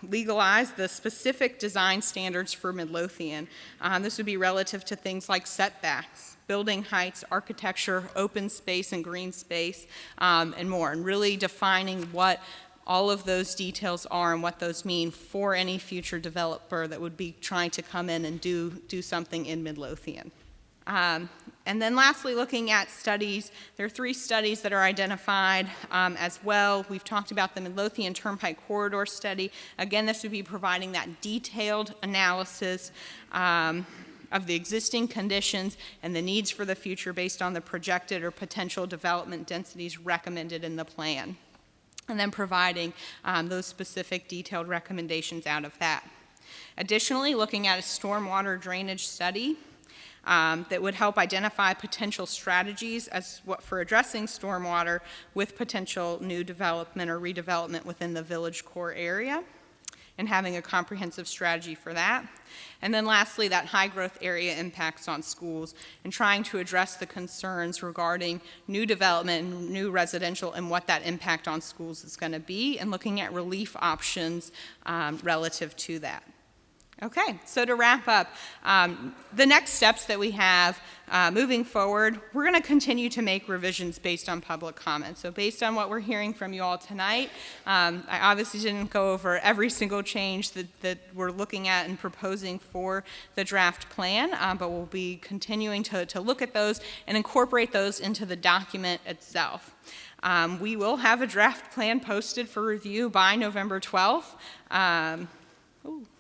legalize the specific design standards for Midlothian. This would be relative to things like setbacks, building heights, architecture, open space and green space, and more, and really defining what all of those details are and what those mean for any future developer that would be trying to come in and do something in Midlothian. And then lastly, looking at studies, there are 3 studies that are identified as well. We've talked about the Midlothian Turnpike Corridor Study. Again, this would be providing that detailed analysis of the existing conditions and the needs for the future based on the projected or potential development densities recommended in the plan, and then providing those specific detailed recommendations out of that. Additionally, looking at a stormwater drainage study that would help identify potential strategies for addressing stormwater with potential new development or redevelopment within the village core area, and having a comprehensive strategy for that. And then lastly, that high growth area impacts on schools and trying to address the concerns regarding new development and new residential and what that impact on schools is going to be, and looking at relief options relative to that. Okay, so to wrap up, the next steps that we have moving forward, we're going to continue to make revisions based on public comment. So based on what we're hearing from you all tonight, I obviously didn't go over every single change that we're looking at and proposing for the draft plan, but we'll be continuing to look at those and incorporate those into the document itself. We will have a draft plan posted for review by November 12th.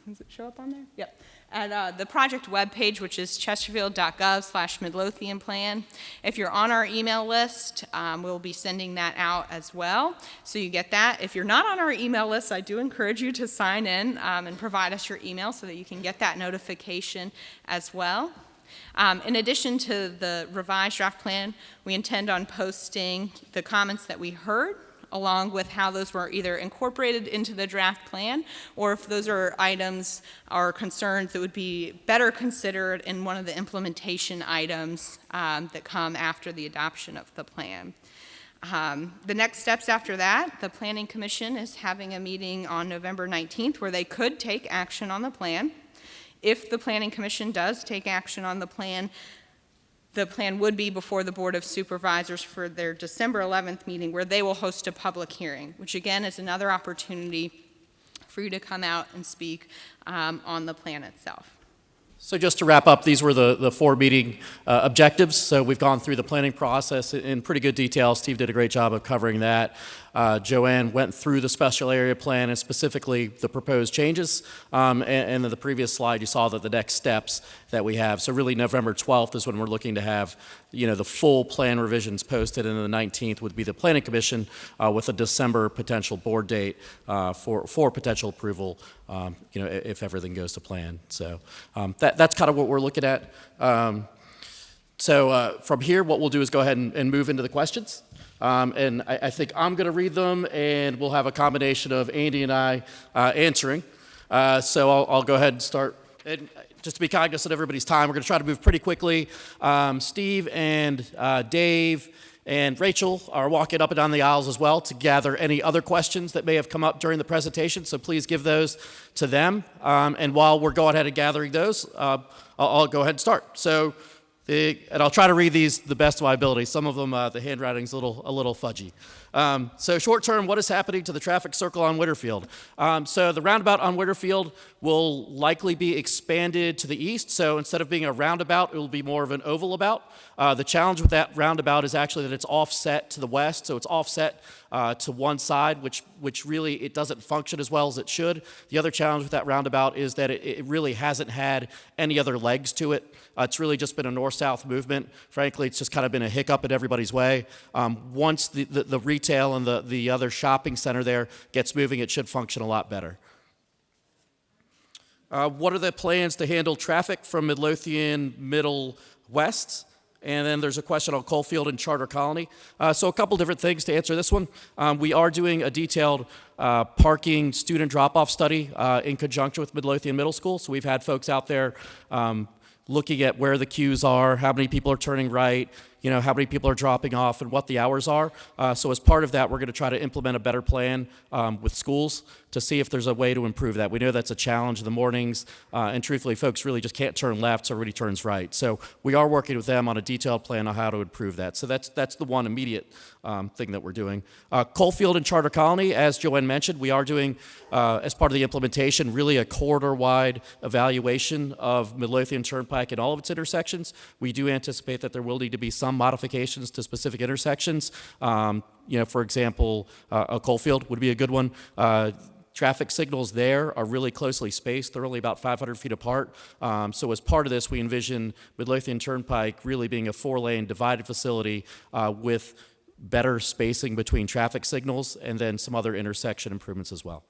Does it show up on there? Yep. At the project webpage, which is chesterfield.gov/Midlothian plan. If you're on our email list, we'll be sending that out as well, so you get that. If you're not on our email list, I do encourage you to sign in and provide us your email so that you can get that notification as well. In addition to the revised draft plan, we intend on posting the comments that we heard, along with how those were either incorporated into the draft plan, or if those are items or concerns that would be better considered in one of the implementation items that come after the adoption of the plan. The next steps after that, the Planning Commission is having a meeting on November 19th where they could take action on the plan. If the Planning Commission does take action on the plan would be before the Board of Supervisors for their December 11th meeting, where they will host a public hearing, which again is another opportunity for you to come out and speak on the plan itself. So just to wrap up, these were the 4 meeting objectives. So we've gone through the planning process in pretty good detail. Steve did a great job of covering that. Joanne went through the special area plan and specifically the proposed changes. And in the previous slide, you saw that the next steps that we have. So really November 12th is when we're looking to have, the full plan revisions posted, and then the 19th would be the Planning Commission with a December potential board date for potential approval, if everything goes to plan. So that's kind of what we're looking at. So from here, what we'll do is go ahead and move into the questions. And I think I'm going to read them, and we'll have a combination of Andy and I answering. So I'll go ahead and start. And just to be cognizant of everybody's time, we're going to try to move pretty quickly. Steve and Dave and Rachel are walking up and down the aisles as well to gather any other questions that may have come up during the presentation, so please give those to them. And while we're going ahead and gathering those, I'll go ahead and start. So, and I'll try to read these the best of my ability. Some of them, the handwriting's a little fudgy. So short term, what is happening to the traffic circle on Winterfield? So the roundabout on Winterfield will likely be expanded to the east. So instead of being a roundabout, it will be more of an oval about. The challenge with that roundabout is actually that it's offset to the west. So it's offset to one side, which really it doesn't function as well as it should. The other challenge with that roundabout is that it really hasn't had any other legs to it. It's really just been a north-south movement. Frankly, it's just kind of been a hiccup in everybody's way. Once the retail and the other shopping center there gets moving, it should function a lot better. What are the plans to handle traffic from Midlothian Middle West? And then there's a question on Coalfield and Charter Colony. So a couple different things to answer this one. We are doing a detailed parking student drop-off study in conjunction with Midlothian Middle School. So we've had folks out there looking at where the queues are, how many people are turning right, how many people are dropping off, and what the hours are. So as part of that, we're going to try to implement a better plan with schools to see if there's a way to improve that. We know that's a challenge in the mornings, and truthfully, folks really just can't turn left, so everybody turns right. So we are working with them on a detailed plan on how to improve that. So that's the one immediate thing that we're doing. Coalfield and Charter Colony, as Joanne mentioned, we are doing, as part of the implementation, really a corridor-wide evaluation of Midlothian Turnpike and all of its intersections. We do anticipate that there will need to be some modifications to specific intersections. For example, a Coalfield would be a good one. Traffic signals there are really closely spaced. They're only about 500 feet apart. So as part of this, we envision Midlothian Turnpike really being a 4-lane divided facility with better spacing between traffic signals and then some other intersection improvements as well.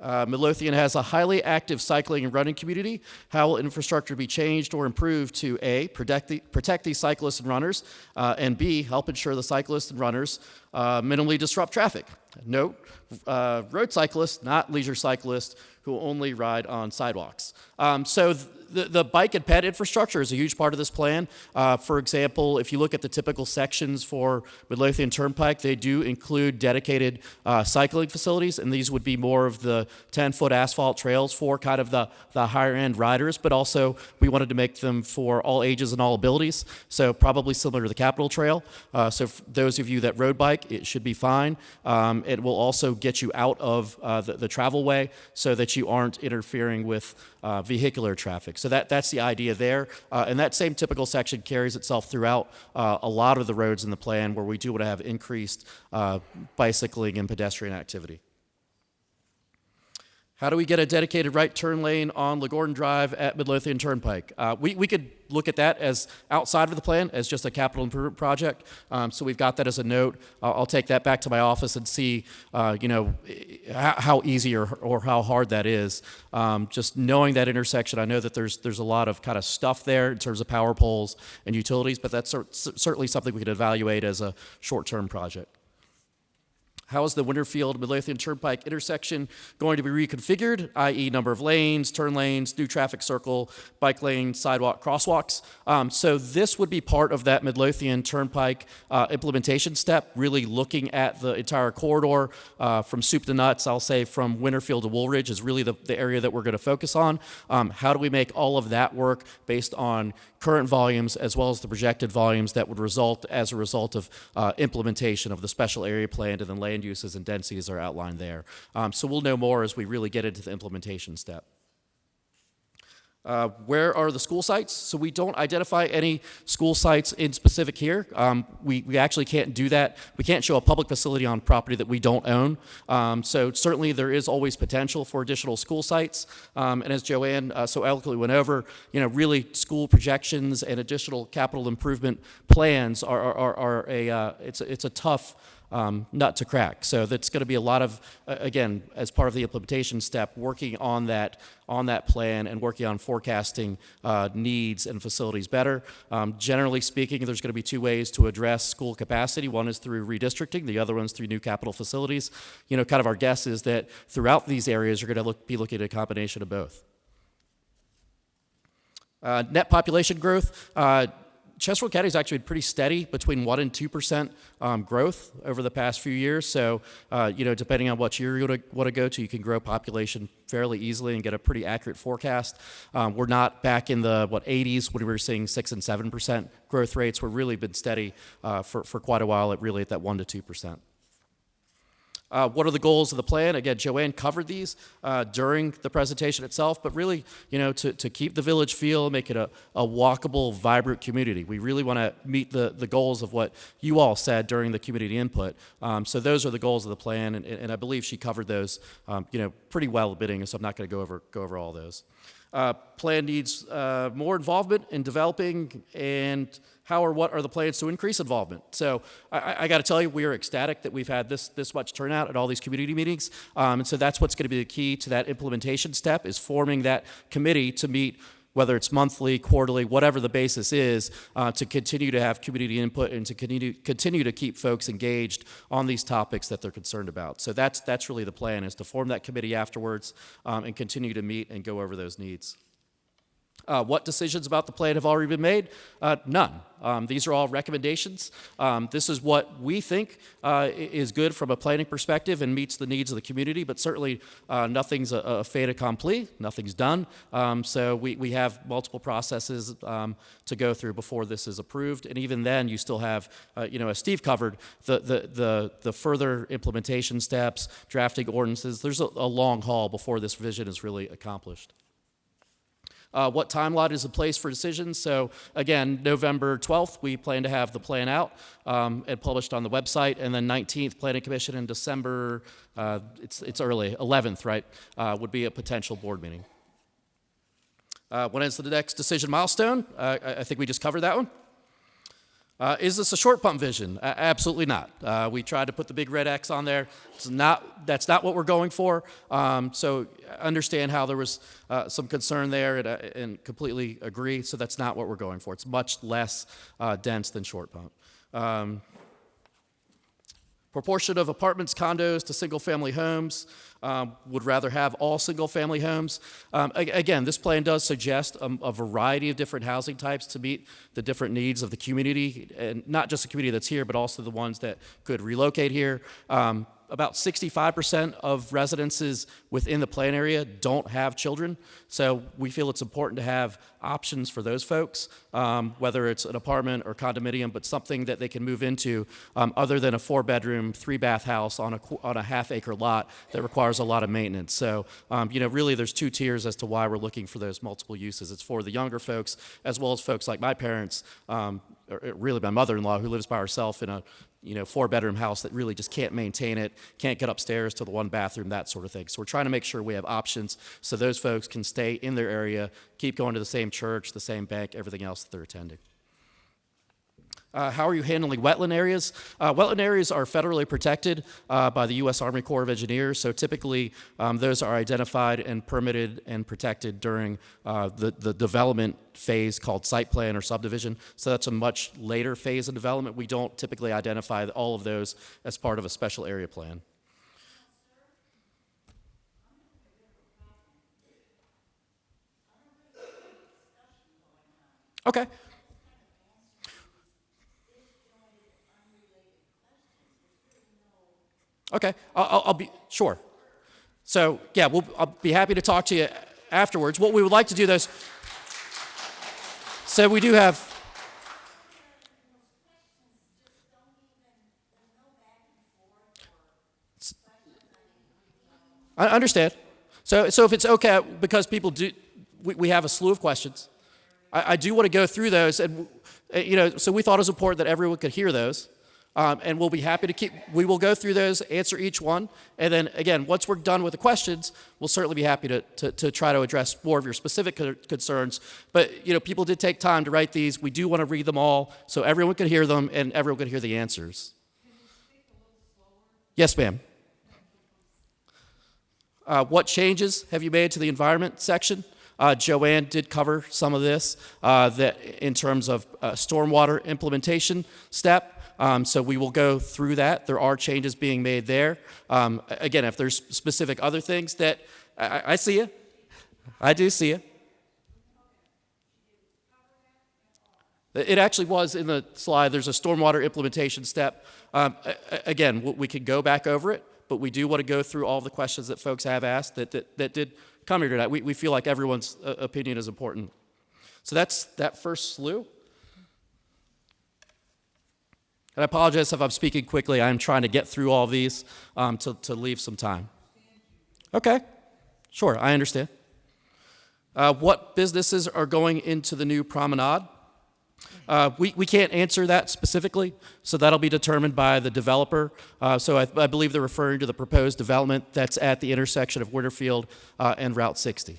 Midlothian has a highly active cycling and running community. How will infrastructure be changed or improved to A, protect these cyclists and runners, and B, help ensure the cyclists and runners minimally disrupt traffic? Note, road cyclists, not leisure cyclists who only ride on sidewalks. So the bike and ped infrastructure is a huge part of this plan. For example, if you look at the typical sections for Midlothian Turnpike, they do include dedicated cycling facilities, and these would be more of the 10-foot asphalt trails for kind of the higher-end riders, but also we wanted to make them for all ages and all abilities, so probably similar to the Capitol Trail. So for those of you that road bike, it should be fine. It will also get you out of the travel way so that you aren't interfering with vehicular traffic. So that's the idea there. And that same typical section carries itself throughout a lot of the roads in the plan where we do want to have increased bicycling and pedestrian activity. How do we get a dedicated right turn lane on LaGordon Drive at Midlothian Turnpike? We could look at that as outside of the plan, as just a capital improvement project. So we've got that as a note. I'll take that back to my office and see, how easy or how hard that is. Just knowing that intersection, I know that there's a lot of kind of stuff there in terms of power poles and utilities, but that's certainly something we could evaluate as a short-term project. How is the Winterfield Midlothian Turnpike intersection going to be reconfigured, i.e. number of lanes, turn lanes, new traffic circle, bike lane, sidewalk, crosswalks? So this would be part of that Midlothian Turnpike implementation step, really looking at the entire corridor from soup to nuts. I'll say from Winterfield to Woolridge is really the area that we're going to focus on. How do we make all of that work based on current volumes as well as the projected volumes that would result as a result of implementation of the special area plan and then land uses and densities are outlined there. So we'll know more as we really get into the implementation step. Where are the school sites? So we don't identify any school sites in specific here. We actually can't do that. We can't show a public facility on property that we don't own. So certainly there is always potential for additional school sites. And as Joanne so eloquently went over, really school projections and additional capital improvement plans it's a tough nut to crack. So that's going to be a lot of, again, as part of the implementation step, working on that plan and working on forecasting needs and facilities better. Generally speaking, there's going to be two ways to address school capacity. One is through redistricting, the other one's through new capital facilities. Kind of our guess is that throughout these areas, you're going to be looking at a combination of both. Net population growth. Chesterfield County has actually been pretty steady, between 1% and 2% growth over the past few years. So, depending on what year you want to go to, you can grow population fairly easily and get a pretty accurate forecast. We're not back in the 80s when we were seeing 6% and 7% growth rates. We've really been steady for quite a while at that 1% to 2%. What are the goals of the plan? Again, Joanne covered these during the presentation itself, but really, to keep the village feel, make it a walkable, vibrant community. We really want to meet the goals of what you all said during the community input. So those are the goals of the plan, and I believe she covered those, pretty well at the beginning, so I'm not going to go over all those. Plan needs more involvement in developing, and how or what are the plans to increase involvement? So I got to tell you, we are ecstatic that we've had this much turnout at all these community meetings. And so that's what's going to be the key to that implementation step, is forming that committee to meet, whether it's monthly, quarterly, whatever the basis is, to continue to have community input and to continue to keep folks engaged on these topics that they're concerned about. So that's really the plan, is to form that committee afterwards and continue to meet and go over those needs. What decisions about the plan have already been made? None. These are all recommendations. This is what we think is good from a planning perspective and meets the needs of the community, but certainly nothing's a fait accompli, nothing's done. So we have multiple processes to go through before this is approved, and even then you still have, as Steve covered, the further implementation steps, drafting ordinances. There's a long haul before this vision is really accomplished. What timeline is in place for decisions? So again, November 12th, we plan to have the plan out and published on the website, and then 19th, Planning Commission in December, it's early, 11th, right, would be a potential board meeting. When is the next decision milestone? I think we just covered that one. Is this a short pump vision? Absolutely not. We tried to put the big red X on there. That's not what we're going for. So understand how there was some concern there, and completely agree. So that's not what we're going for. It's much less dense than short pump. Proportion of apartments, condos to single-family homes. Would rather have all single-family homes. Again, this plan does suggest a variety of different housing types to meet the different needs of the community, and not just the community that's here, but also the ones that could relocate here. About 65% of residences within the plan area don't have children, so we feel it's important to have options for those folks, whether it's an apartment or condominium, but something that they can move into other than a 4-bedroom, 3-bath house on a half-acre lot that requires a lot of maintenance. So, really there's two tiers as to why we're looking for those multiple uses. It's for the younger folks, as well as folks like my parents, or really my mother-in-law, who lives by herself in a 4-bedroom house that really just can't maintain it, can't get upstairs to the 1 bathroom, that sort of thing. So we're trying to make sure we have options so those folks can stay in their area, keep going to the same church, the same bank, everything else that they're attending. How are you handling wetland areas? Wetland areas are federally protected by the U.S. Army Corps of Engineers, so typically those are identified and permitted and protected during the development phase called site plan or subdivision. So that's a much later phase of development. We don't typically identify all of those as part of a special area plan. Okay. Okay, I'll be, sure. So, yeah, I'll be happy to talk to you afterwards. What we would like to do, though, is, so we do have, I understand. So if it's okay, because people do, we have a slew of questions. I do want to go through those, and, so we thought it was important that everyone could hear those. And we'll be happy to we will go through those, answer each one, and then again, once we're done with the questions, we'll certainly be happy to try to address more of your specific concerns. But, people did take time to write these. We do want to read them all so everyone can hear them and everyone can hear the answers. Yes, ma'am. What changes have you made to the environment section? Joanne did cover some of this that in terms of stormwater implementation step. So we will go through that. There are changes being made there. Again, if there's specific other things that I see you. I do see you. It actually was in the slide. There's a stormwater implementation step. Again, we could go back over it, but we do want to go through all the questions that folks have asked that did come here tonight. We feel like everyone's opinion is important. So that's that first slew. And I apologize if I'm speaking quickly. I'm trying to get through all these to leave some time. Okay, sure, I understand. What businesses are going into the new promenade? We can't answer that specifically, so that'll be determined by the developer. So I believe they're referring to the proposed development that's at the intersection of Winterfield and Route 60.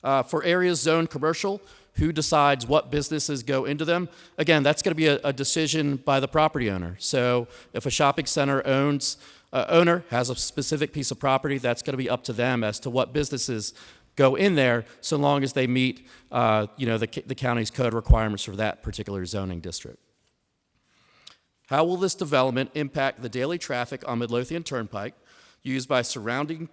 For areas zoned commercial, who decides what businesses go into them? Again, that's going to be a decision by the property owner. So if a shopping center owner has a specific piece of property, that's going to be up to them as to what businesses go in there, so long as they meet the county's code requirements for that particular zoning district. How will this development impact the daily traffic on Midlothian Turnpike used by surrounding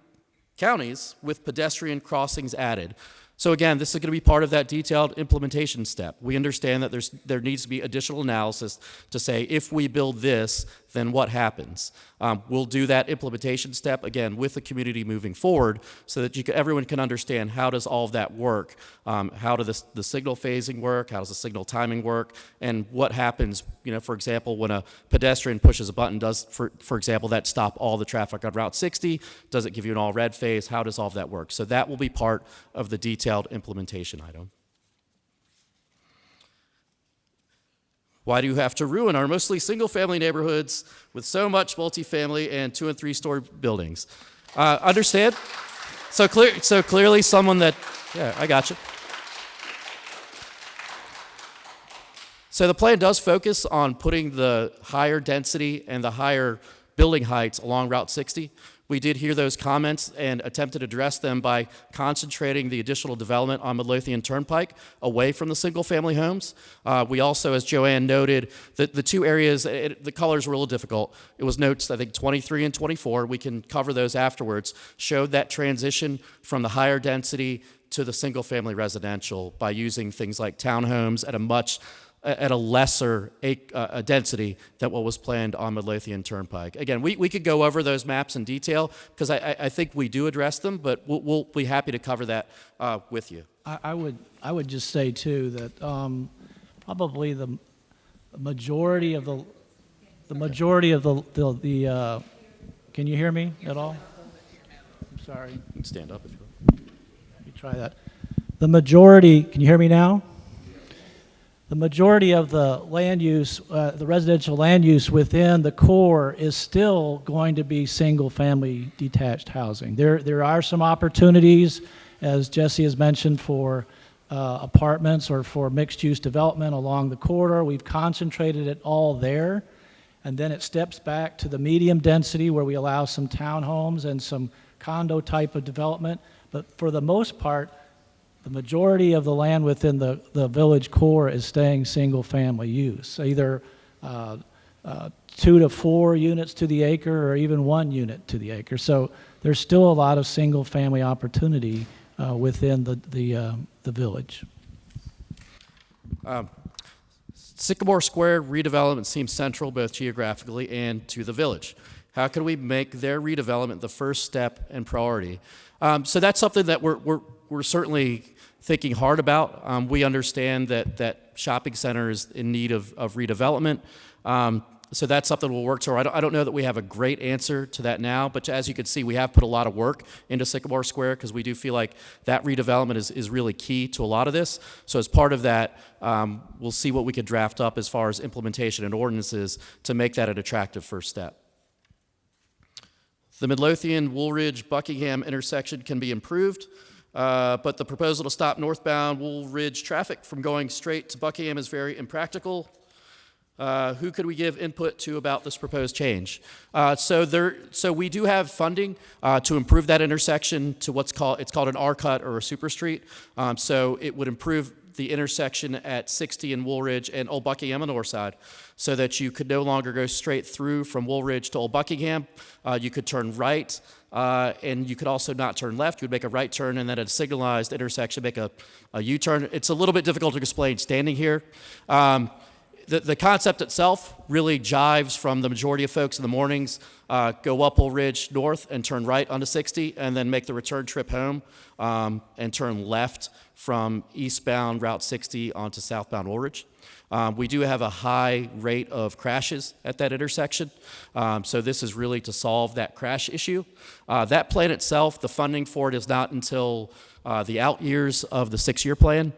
counties with pedestrian crossings added? So again, this is going to be part of that detailed implementation step. We understand that there needs to be additional analysis to say, if we build this, then what happens? We'll do that implementation step, again, with the community moving forward so that everyone can understand how does all of that work, how does the signal phasing work, how does the signal timing work, and what happens, for example, when a pedestrian pushes a button, does, for example, that stop all the traffic on Route 60? Does it give you an all red phase? How does all of that work? So that will be part of the detailed implementation item. Why do you have to ruin our mostly single-family neighborhoods with so much multifamily and 2- and 3-story buildings? Understand? So clearly someone that, yeah, I got you. So the plan does focus on putting the higher density and the higher building heights along Route 60. We did hear those comments and attempted to address them by concentrating the additional development on Midlothian Turnpike away from the single-family homes. We also, as Joanne noted, the two areas, the colors were a little difficult. It was notes, I think, 23 and 24. We can cover those afterwards. Showed that transition from the higher density to the single-family residential by using things like townhomes at a lesser density than what was planned on Midlothian Turnpike. Again, we could go over those maps in detail because I think we do address them, but we'll be happy to cover that with you. I would just say too that probably the majority of the can you hear me at all? I'm sorry. You can stand up if you want. Let me try that. The majority, can you hear me now? The majority of the land use, the residential land use within the core is still going to be single-family detached housing. There are some opportunities, as Jesse has mentioned, for apartments or for mixed-use development along the corridor. We've concentrated it all there, and then it steps back to the medium density where we allow some townhomes and some condo type of development. But for the most part, the majority of the land within the village core is staying single-family use, either 2 to 4 units to the acre or even 1 unit to the acre. So there's still a lot of single-family opportunity within the village. Sycamore Square redevelopment seems central both geographically and to the village. How can we make their redevelopment the first step and priority? So that's something that we're certainly thinking hard about. We understand that shopping center is in need of redevelopment. So that's something we'll work toward. I don't know that we have a great answer to that now, but as you can see, we have put a lot of work into Sycamore Square because we do feel like that redevelopment is really key to a lot of this. So as part of that, we'll see what we could draft up as far as implementation and ordinances to make that an attractive first step. The Midlothian, Woolridge, Buckingham intersection can be improved. But the proposal to stop northbound Woolridge traffic from going straight to Buckingham is very impractical. Who could we give input to about this proposed change? So we do have funding to improve that intersection to it's called an R cut or a super street. So it would improve the intersection at 60 and Woolridge and Old Buckingham on the north side, so that you could no longer go straight through from Woolridge to Old Buckingham. You could turn right, and you could also not turn left. You would make a right turn, and then at a signalized intersection, make a U-turn. It's a little bit difficult to explain standing here. The concept itself really jives from the majority of folks in the mornings, go up Woolridge north and turn right onto 60, and then make the return trip home and turn left from eastbound Route 60 onto southbound Woolridge. We do have a high rate of crashes at that intersection, so this is really to solve that crash issue. That plan itself, the funding for it is not until the out years of the 6-year plan,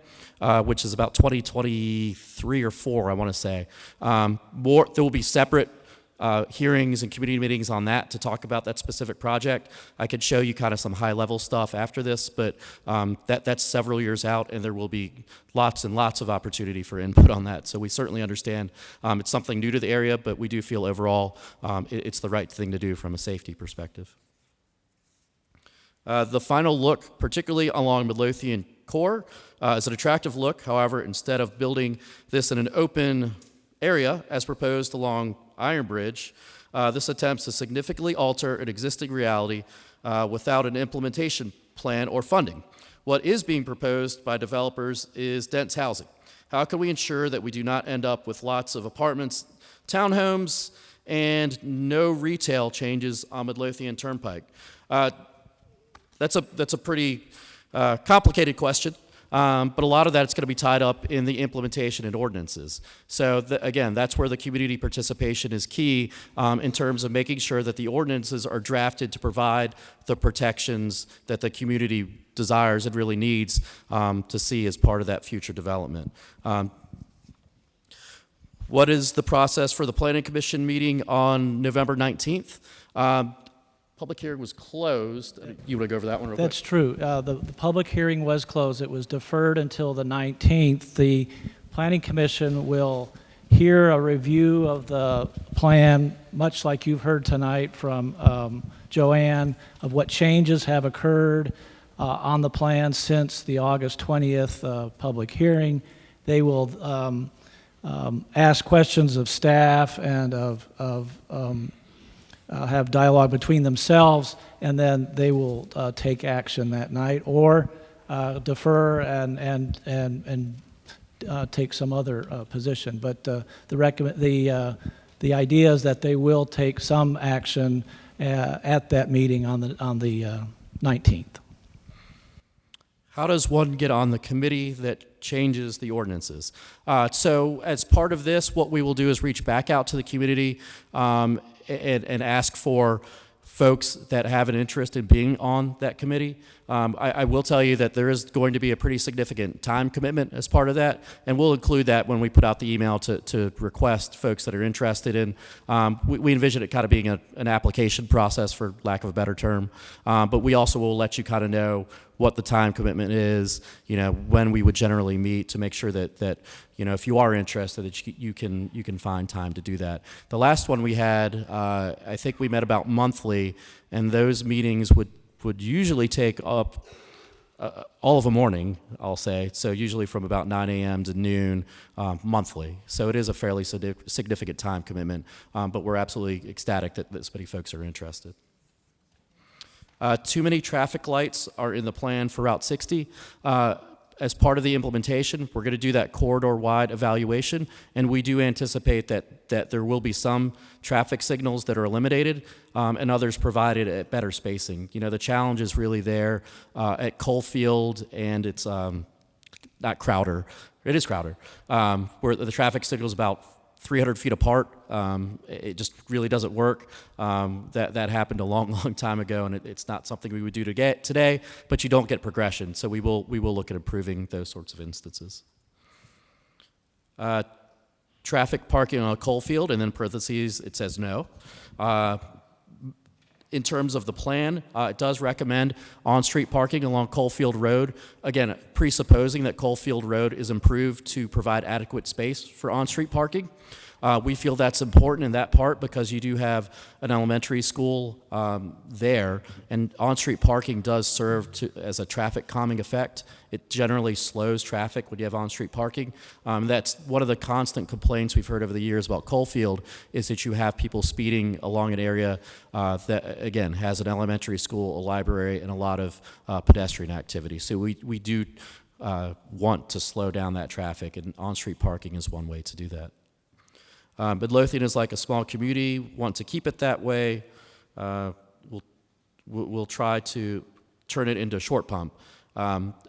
which is about 2023 or 4, I want to say. There will be separate hearings and community meetings on that to talk about that specific project. I could show you kind of some high-level stuff after this, but that's several years out, and there will be lots and lots of opportunity for input on that. So we certainly understand it's something new to the area, but we do feel overall it's the right thing to do from a safety perspective. The final look, particularly along Midlothian core, is an attractive look. However, instead of building this in an open area as proposed along Iron Bridge, this attempts to significantly alter an existing reality without an implementation plan or funding. What is being proposed by developers is dense housing. How can we ensure that we do not end up with lots of apartments, townhomes, and no retail changes on Midlothian Turnpike? That's a pretty complicated question, but a lot of that's going to be tied up in the implementation and ordinances. So again, that's where the community participation is key in terms of making sure that the ordinances are drafted to provide the protections that the community desires and really needs to see as part of that future development. What is the process for the Planning Commission meeting on November 19th? Public hearing was closed. You want to go over that one real quick? That's true. The public hearing was closed. It was deferred until the 19th. The Planning Commission will hear a review of the plan, much like you've heard tonight from Joanne, of what changes have occurred on the plan since the August 20th public hearing. They will ask questions of staff and have dialogue between themselves, and then they will take action that night or defer and take some other position. But the idea is that they will take some action at that meeting on the 19th. How does one get on the committee that changes the ordinances? So as part of this, what we will do is reach back out to the community and ask for folks that have an interest in being on that committee. I will tell you that there is going to be a pretty significant time commitment as part of that, and we'll include that when we put out the email to request folks that are interested in. We envision it kind of being an application process, for lack of a better term, but we also will let you kind of know what the time commitment is, when we would generally meet, to make sure that if you are interested, that you can find time to do that. The last one we had, I think we met about monthly, and those meetings would usually take up all of a morning, I'll say. So usually from about 9 a.m. to noon monthly. So it is a fairly significant time commitment, but we're absolutely ecstatic that this many folks are interested. Too many traffic lights are in the plan for Route 60. As part of the implementation, we're going to do that corridor-wide evaluation, and we do anticipate that there will be some traffic signals that are eliminated and others provided at better spacing. The challenge is really there at Coalfield, and it's not Crowder. It is Crowder, where the traffic signal is about 300 feet apart. It just really doesn't work. That happened a long time ago, and it's not something we would do today, but you don't get progression. So we will look at improving those sorts of instances. Traffic parking on a Coalfield, and then parentheses, it says no. In terms of the plan, it does recommend on-street parking along Coalfield Road. Again, presupposing that Coalfield Road is improved to provide adequate space for on-street parking. We feel that's important in that part because you do have an elementary school there, and on-street parking does serve as a traffic calming effect. It generally slows traffic when you have on-street parking. That's one of the constant complaints we've heard over the years about Coalfield is that you have people speeding along an area that, again, has an elementary school, a library, and a lot of pedestrian activity. So we do want to slow down that traffic, and on-street parking is one way to do that. Midlothian is like a small community, want to keep it that way. We'll try to turn it into a short pump.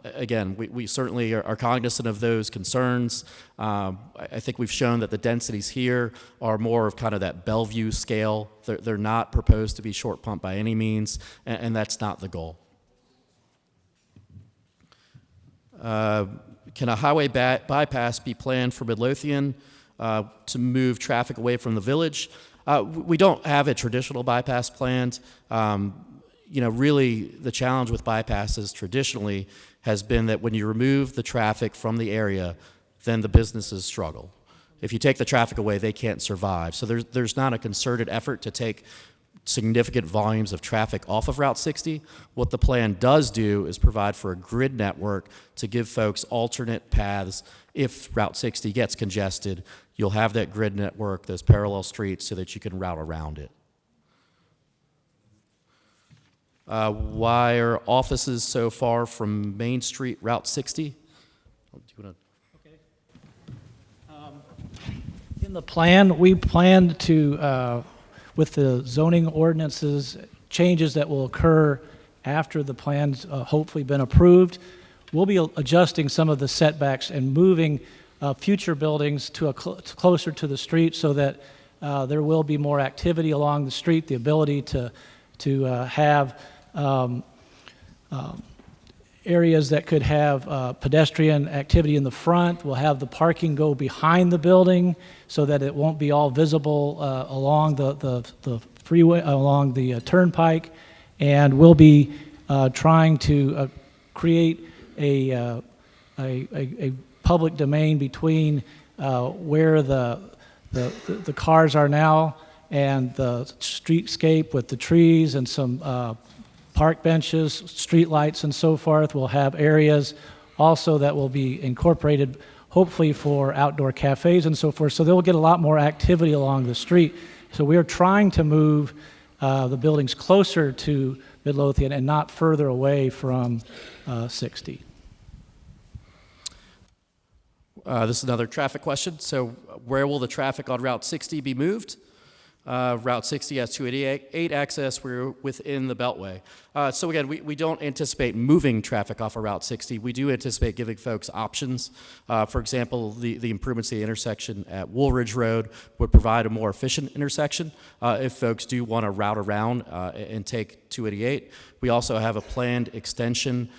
Again, we certainly are cognizant of those concerns. I think we've shown that the densities here are more of kind of that Bellevue scale. They're not proposed to be short pump by any means, and that's not the goal. Can a highway bypass be planned for Midlothian to move traffic away from the village? We don't have a traditional bypass planned. Really the challenge with bypasses traditionally has been that when you remove the traffic from the area, then the businesses struggle. If you take the traffic away, they can't survive. So there's not a concerted effort to take significant volumes of traffic off of Route 60. What the plan does do is provide for a grid network to give folks alternate paths. If Route 60 gets congested, you'll have that grid network, those parallel streets, so that you can route around it. Why are offices so far from Main Street, Route 60? Do you want to? In the plan, we plan to, with the zoning ordinances, changes that will occur after the plan's hopefully been approved, we'll be adjusting some of the setbacks and moving future buildings to closer to the street so that there will be more activity along the street, the ability to have areas that could have pedestrian activity in the front. We'll have the parking go behind the building so that it won't be all visible along the freeway, along the turnpike. And we'll be trying to create a public domain between where the cars are now and the streetscape with the trees and some park benches, street lights, and so forth. We'll have areas also that will be incorporated, hopefully for outdoor cafes and so forth. So they'll get a lot more activity along the street. So we are trying to move the buildings closer to Midlothian and not further away from 60. This is another traffic question. So where will the traffic on Route 60 be moved? Route 60 has 288 access. We're within the Beltway. So again, we don't anticipate moving traffic off of Route 60. We do anticipate giving folks options. For example, the improvements to the intersection at Woolridge Road would provide a more efficient intersection if folks do want to route around and take 288. We also have a planned extension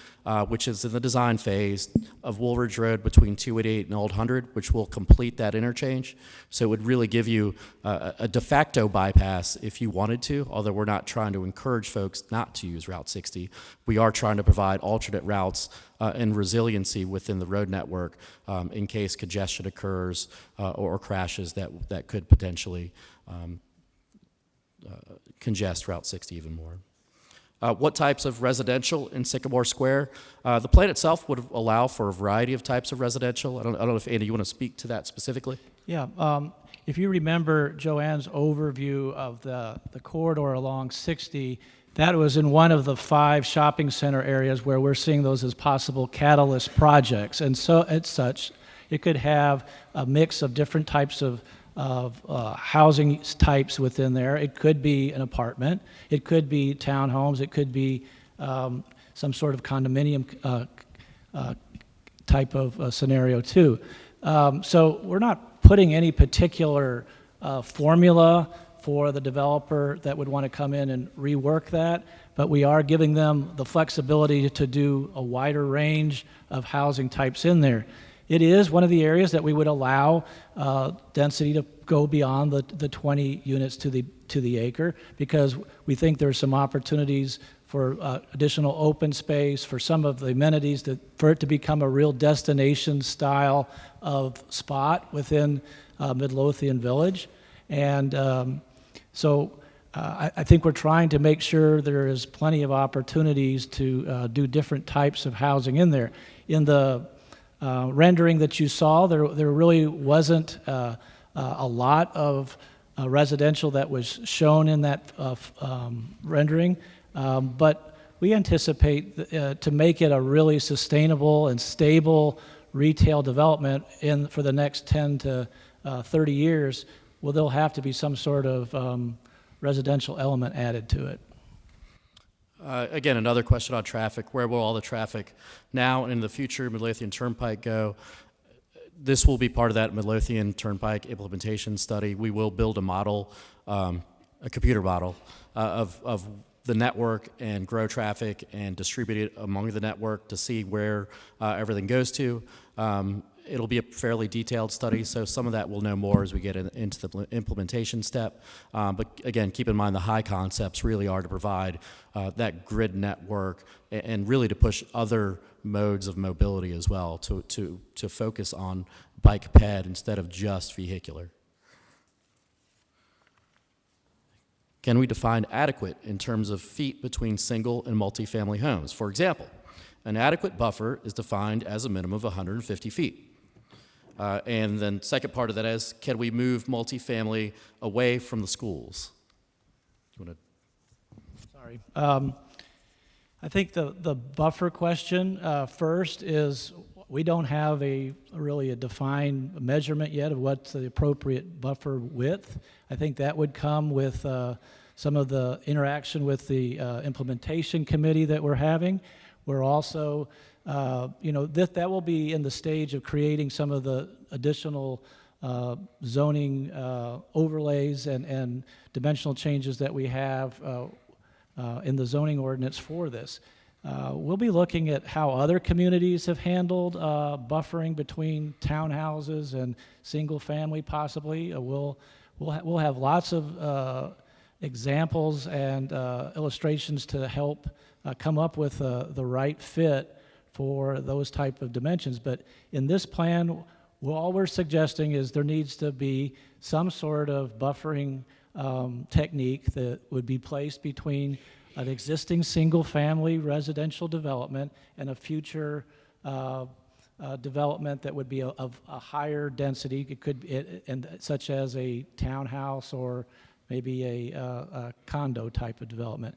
which is in the design phase of Woolridge Road between 288 and Old 100, which will complete that interchange. So it would really give you a de facto bypass if you wanted to, although we're not trying to encourage folks not to use Route 60. We are trying to provide alternate routes and resiliency within the road network in case congestion occurs or crashes that could potentially congest Route 60 even more. What types of residential in Sycamore Square? The plan itself would allow for a variety of types of residential. I don't know if, Andy, you want to speak to that specifically? Yeah. If you remember Joanne's overview of the corridor along 60, that was in one of the 5 shopping center areas where we're seeing those as possible catalyst projects. And so, as such, it could have a mix of different types of housing types within there. It could be an apartment, it could be townhomes, it could be some sort of condominium type of scenario too. So we're not putting any particular formula for the developer that would want to come in and rework that, but we are giving them the flexibility to do a wider range of housing types in there. It is one of the areas that we would allow density to go beyond the 20 units to the acre, because we think there's some opportunities for additional open space, for some of the amenities, for it to become a real destination style of spot within Midlothian Village. And I think we're trying to make sure there is plenty of opportunities to do different types of housing in there. In the rendering that you saw, there really wasn't a lot of residential that was shown in that rendering, but we anticipate to make it a really sustainable and stable retail development for the next 10 to 30 years. Well, there'll have to be some sort of residential element added to it. Again, another question on traffic. Where will all the traffic now and in the future Midlothian Turnpike go? This will be part of that Midlothian Turnpike implementation study. We will build a model, a computer model of the network and grow traffic and distribute it among the network to see where everything goes to. It'll be a fairly detailed study, so some of that we'll know more as we get into the implementation step. But again, keep in mind the high concepts really are to provide that grid network and really to push other modes of mobility as well, to focus on bike ped instead of just vehicular. Can we define adequate in terms of feet between single and multifamily homes? For example, an adequate buffer is defined as a minimum of 150 feet. And then second part of that is, can we move multifamily away from the schools? Do you want to? Sorry. I think the buffer question first is, we don't have really a defined measurement yet of what's the appropriate buffer width. I think that would come with some of the interaction with the implementation committee that we're having. We're also, that will be in the stage of creating some of the additional zoning overlays and dimensional changes that we have in the zoning ordinance for this. We'll be looking at how other communities have handled buffering between townhouses and single family possibly. We'll have lots of examples and illustrations to help come up with the right fit for those type of dimensions. But in this plan, all we're suggesting is there needs to be some sort of buffering technique that would be placed between an existing single-family residential development and a future development that would be of a higher density. It could be, such as a townhouse or maybe a condo type of development.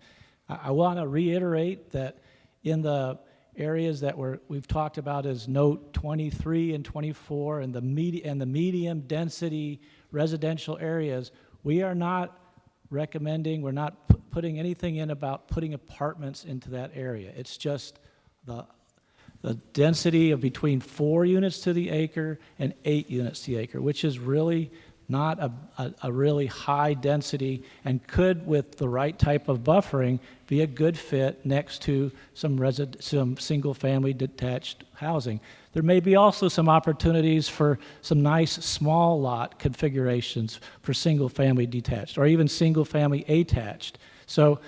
I want to reiterate that in the areas that we've talked about as note 23 and 24 and the medium density residential areas, we are not recommending, we're not putting anything in about putting apartments into that area. It's just the density of between 4 units to the acre and 8 units to the acre, which is really not a really high density and could, with the right type of buffering, be a good fit next to some single-family detached housing. There may be also some opportunities for some nice small lot configurations for single-family detached or even single-family attached. So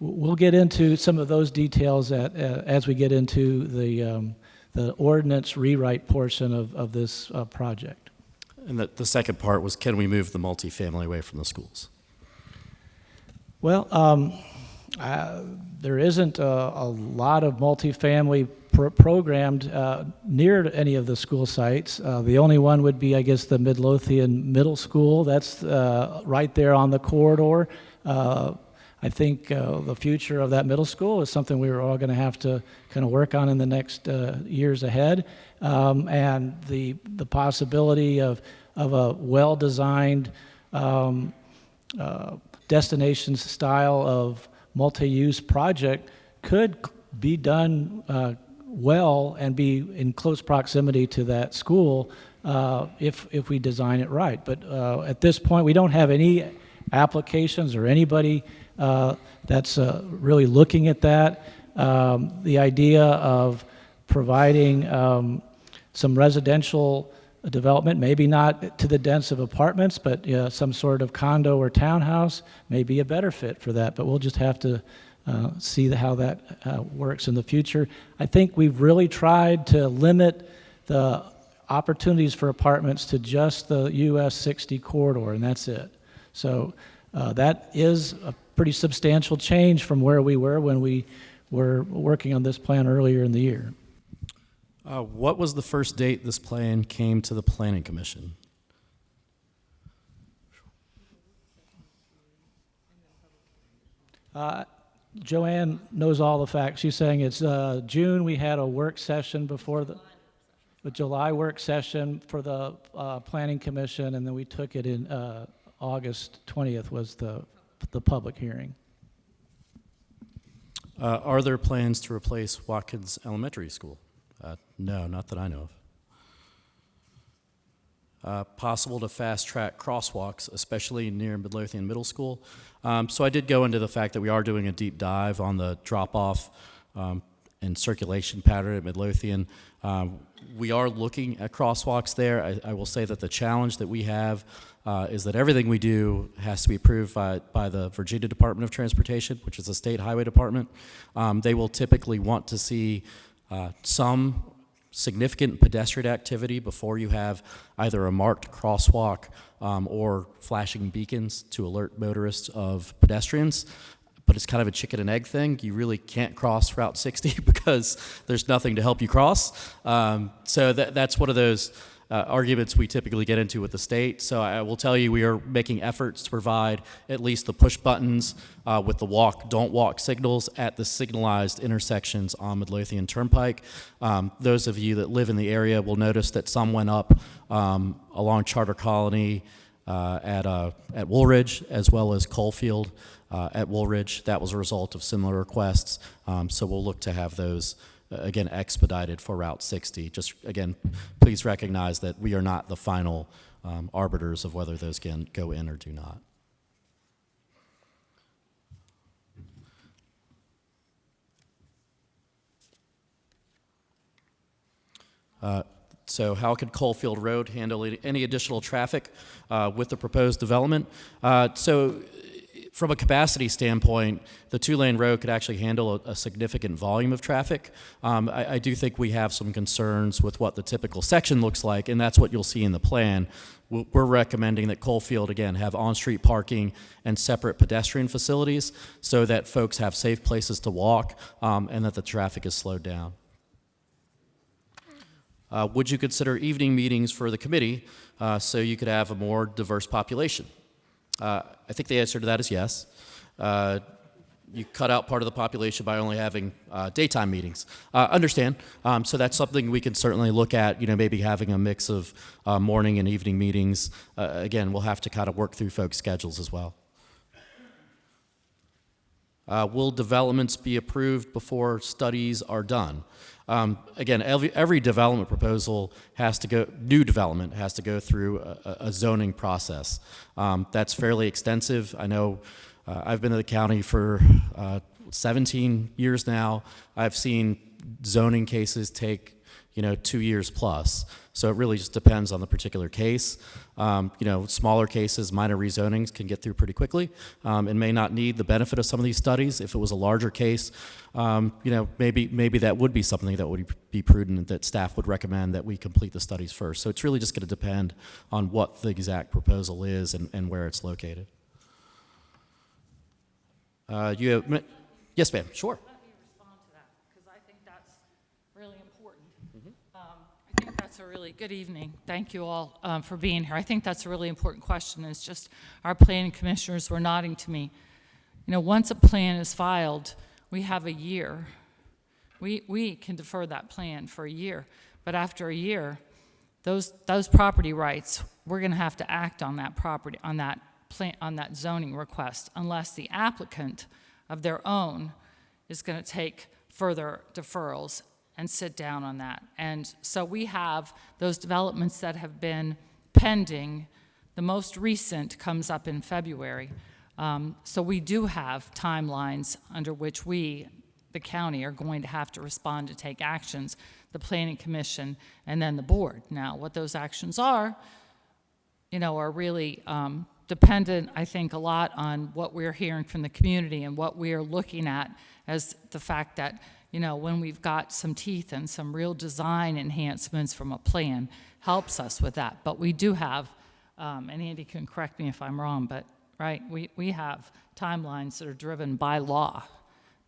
we'll get into some of those details as we get into the ordinance rewrite portion of this project. And the second part was, can we move the multifamily away from the schools? Well, there isn't a lot of multifamily programmed near any of the school sites. The only one would be, I guess, the Midlothian Middle School. That's right there on the corridor. I think the future of that middle school is something we were all going to have to kind of work on in the next years ahead. And the possibility of a well-designed destination style of multi-use project could be done well and be in close proximity to that school if we design it right. But at this point, we don't have any applications or anybody that's really looking at that. The idea of providing some residential a development, maybe not to the dense of apartments, but some sort of condo or townhouse may be a better fit for that. But we'll just have to see how that works in the future. I think we've really tried to limit the opportunities for apartments to just the US 60 corridor, and that's it. So that is a pretty substantial change from where we were when we were working on this plan earlier in the year. What was the first date this plan came to the Planning Commission? Joanne knows all the facts. She's saying it's June. We had a work session before the July work session for the Planning Commission, and then we took it in August 20th was the public hearing. Are there plans to replace Watkins Elementary School? No, not that I know of. Possible to fast-track crosswalks, especially near Midlothian Middle School. So I did go into the fact that we are doing a deep dive on the drop-off and circulation pattern at Midlothian. We are looking at crosswalks there. I will say that the challenge that we have is that everything we do has to be approved by the Virginia Department of Transportation, which is a state highway department. They will typically want to see some significant pedestrian activity before you have either a marked crosswalk or flashing beacons to alert motorists of pedestrians. But it's kind of a chicken and egg thing. You really can't cross Route 60 because there's nothing to help you cross. So that's one of those arguments we typically get into with the state. So I will tell you we are making efforts to provide at least the push buttons with the walk, don't walk signals at the signalized intersections on Midlothian Turnpike. Those of you that live in the area will notice that some went up along Charter Colony at Woolridge, as well as Coalfield at Woolridge. That was a result of similar requests. So we'll look to have those again expedited for Route 60. Just again, please recognize that we are not the final arbiters of whether those can go in or do not. So how could Coalfield Road handle any additional traffic with the proposed development? So from a capacity standpoint, the two-lane road could actually handle a significant volume of traffic. I do think we have some concerns with what the typical section looks like, and that's what you'll see in the plan. We're recommending that Coalfield, again, have on-street parking and separate pedestrian facilities so that folks have safe places to walk and that the traffic is slowed down. Would you consider evening meetings for the committee so you could have a more diverse population? I think the answer to that is yes. You cut out part of the population by only having daytime meetings. Understand. So that's something we can certainly look at, maybe having a mix of morning and evening meetings. Again, we'll have to kind of work through folks' schedules as well. Will developments be approved before studies are done? Again, every development proposal new development has to go through a zoning process. That's fairly extensive. I know I've been in the county for 17 years now. I've seen zoning cases take 2 years plus. So it really just depends on the particular case. Smaller cases, minor rezonings can get through pretty quickly and may not need the benefit of some of these studies. If it was a larger case, maybe that would be something that would be prudent that staff would recommend that we complete the studies first. So it's really just going to depend on what the exact proposal is and where it's located. Yes, ma'am. Sure. Let me respond to that because I think that's really important. I think that's a really good evening. Thank you all for being here. I think that's a really important question. It's just our planning commissioners were nodding to me. Once a plan is filed, we have a year. We can defer that plan for a year, but after a year, those property rights, we're going to have to act on that property, on that zoning request, unless the applicant of their own is going to take further deferrals and sit down on that. And so we have those developments that have been pending. The most recent comes up in February. So we do have timelines under which we the county are going to have to respond to take actions, the planning commission and then the board. Now, what those actions are, are really dependent, I think, a lot on what we're hearing from the community and what we are looking at as the fact that, when we've got some teeth and some real design enhancements from a plan helps us with that. But we do have, and Andy can correct me if I'm wrong, but right, we have timelines that are driven by law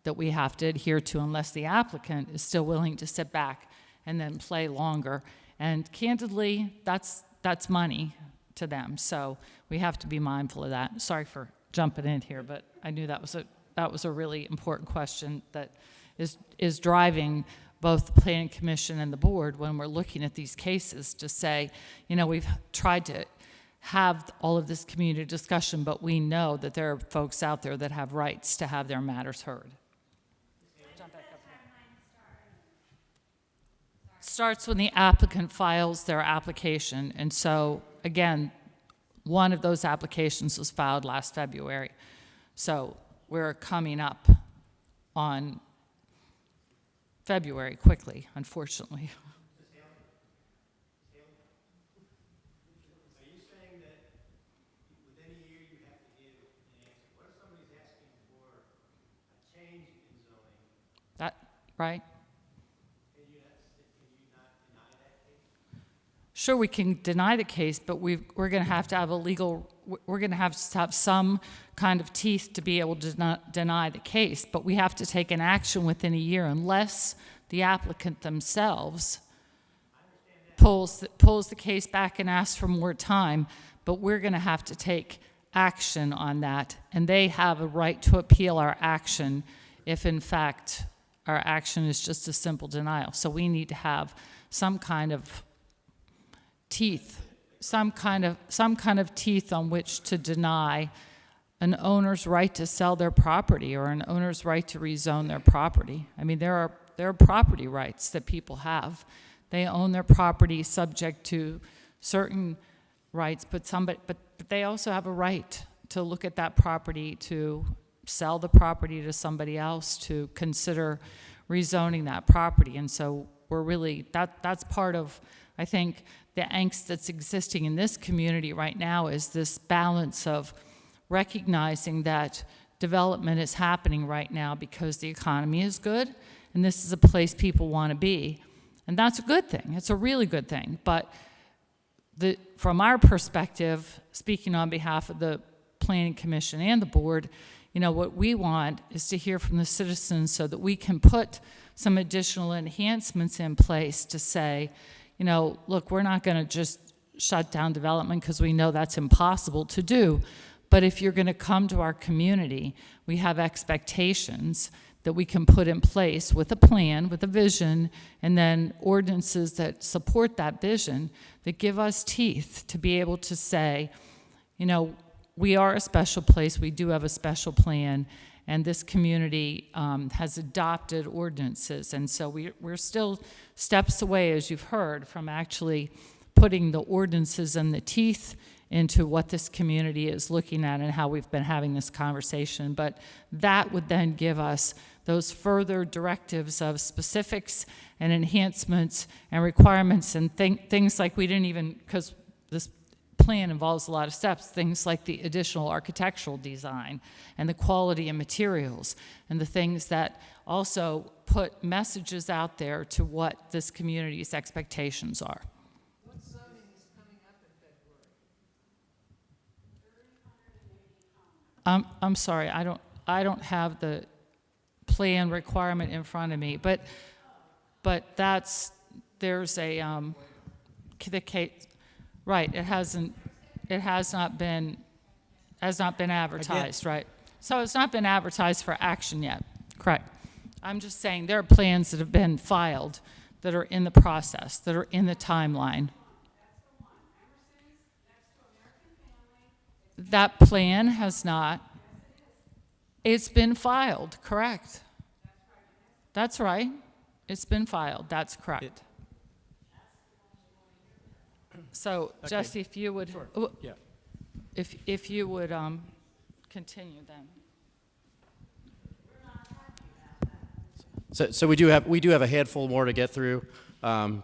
that we have to adhere to unless the applicant is still willing to sit back and then play longer. And candidly, that's money to them. So we have to be mindful of that. Sorry for jumping in here, but I knew that was a really important question that is driving both the planning commission and the board when we're looking at these cases to say, we've tried to have all of this community discussion, but we know that there are folks out there that have rights to have their matters heard. Starts when the applicant files their application. And so, again, one of those applications was filed last February. So we're coming up on February quickly, unfortunately. Are you saying that within a year you have to give an answer? What if somebody's asking for a change in zoning? That, right? Can you not deny that case? Sure, we can deny the case, but we're going to have to have we're going to have some kind of teeth to be able to deny the case, but we have to take an action within a year unless the applicant themselves pulls the case back and asks for more time, but we're going to have to take action on that, and they have a right to appeal our action if in fact our action is just a simple denial. So we need to have some kind of teeth, some kind of teeth on which to deny an owner's right to sell their property or an owner's right to rezone their property. I mean, there are property rights that people have. They own their property subject to certain rights, but they also have a right to look at that property, to sell the property to somebody else, to consider rezoning that property. And so we're really, that's part of, I think, the angst that's existing in this community right now is this balance of recognizing that development is happening right now because the economy is good and this is a place people want to be. And that's a good thing. It's a really good thing. But from our perspective, speaking on behalf of the Planning Commission and the board, what we want is to hear from the citizens so that we can put some additional enhancements in place to say, look, we're not going to just shut down development because we know that's impossible to do. But if you're going to come to our community, we have expectations that we can put in place with a plan, with a vision, and then ordinances that support that vision that give us teeth to be able to say, we are a special place, we do have a special plan, and this community has adopted ordinances. And so we're still steps away, as you've heard, from actually putting the ordinances and the teeth into what this community is looking at and how we've been having this conversation. But that would then give us those further directives of specifics and enhancements and requirements and things like we didn't even, because this plan involves a lot of steps, things like the additional architectural design and the quality and materials and the things that also put messages out there to what this community's expectations are. What zoning is coming up in February? I'm sorry, I don't have the plan requirement in front of me, but there's a the case, right? It has not been advertised, right? So it's not been advertised for action yet, correct? I'm just saying there are plans that have been filed that are in the process, that are in the timeline. That plan has not. It's been filed, correct. That's right. It's been filed, that's correct. So, Okay. Jesse, if you would, Sure. Yeah. if you would continue then. So we do have a handful more to get through, so I'm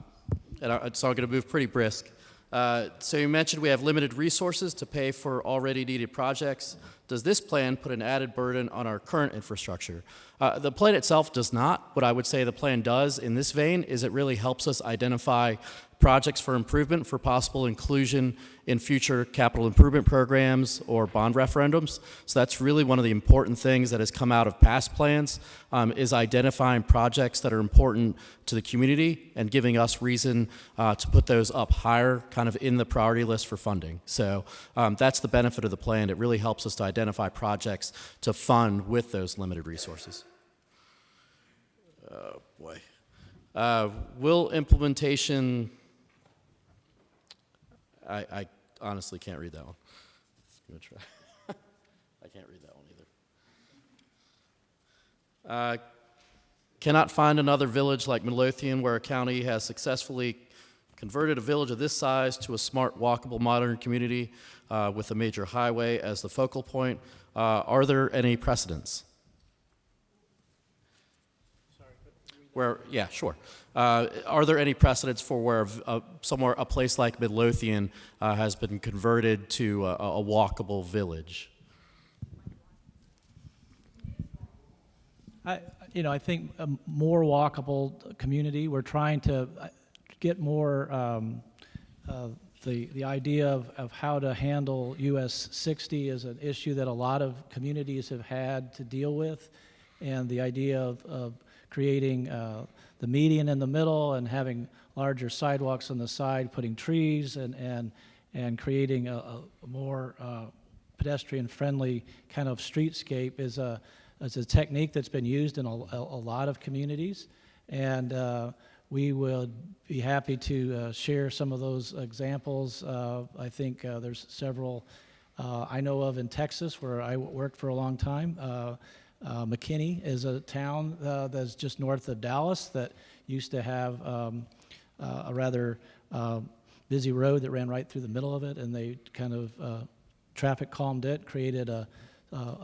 going to move pretty brisk. So you mentioned we have limited resources to pay for already needed projects. Does this plan put an added burden on our current infrastructure? The plan itself does not. What I would say the plan does in this vein is it really helps us identify projects for improvement for possible inclusion in future capital improvement programs or bond referendums. So that's really one of the important things that has come out of past plans, is identifying projects that are important to the community and giving us reason to put those up higher kind of in the priority list for funding. So that's the benefit of the plan. It really helps us to identify projects to fund with those limited resources. Oh boy. Will implementation... I honestly can't read that one. I'm going to try. I can't read that one either. Cannot find another village like Midlothian where a county has successfully converted a village of this size to a smart, walkable, modern community with a major highway as the focal point. Are there any precedents? Yeah, sure. Are there any precedents for where somewhere a place like Midlothian has been converted to a walkable village? I think a more walkable community. We're trying to get more the idea of how to handle US 60 is an issue that a lot of communities have had to deal with, and the idea of creating the median in the middle and having larger sidewalks on the side, putting trees and creating a more pedestrian-friendly kind of streetscape is a technique that's been used in a lot of communities, and we would be happy to share some of those examples. I think there's several I know of in Texas where I worked for a long time. McKinney is a town that's just north of Dallas that used to have a rather busy road that ran right through the middle of it, and they kind of traffic calmed it, created a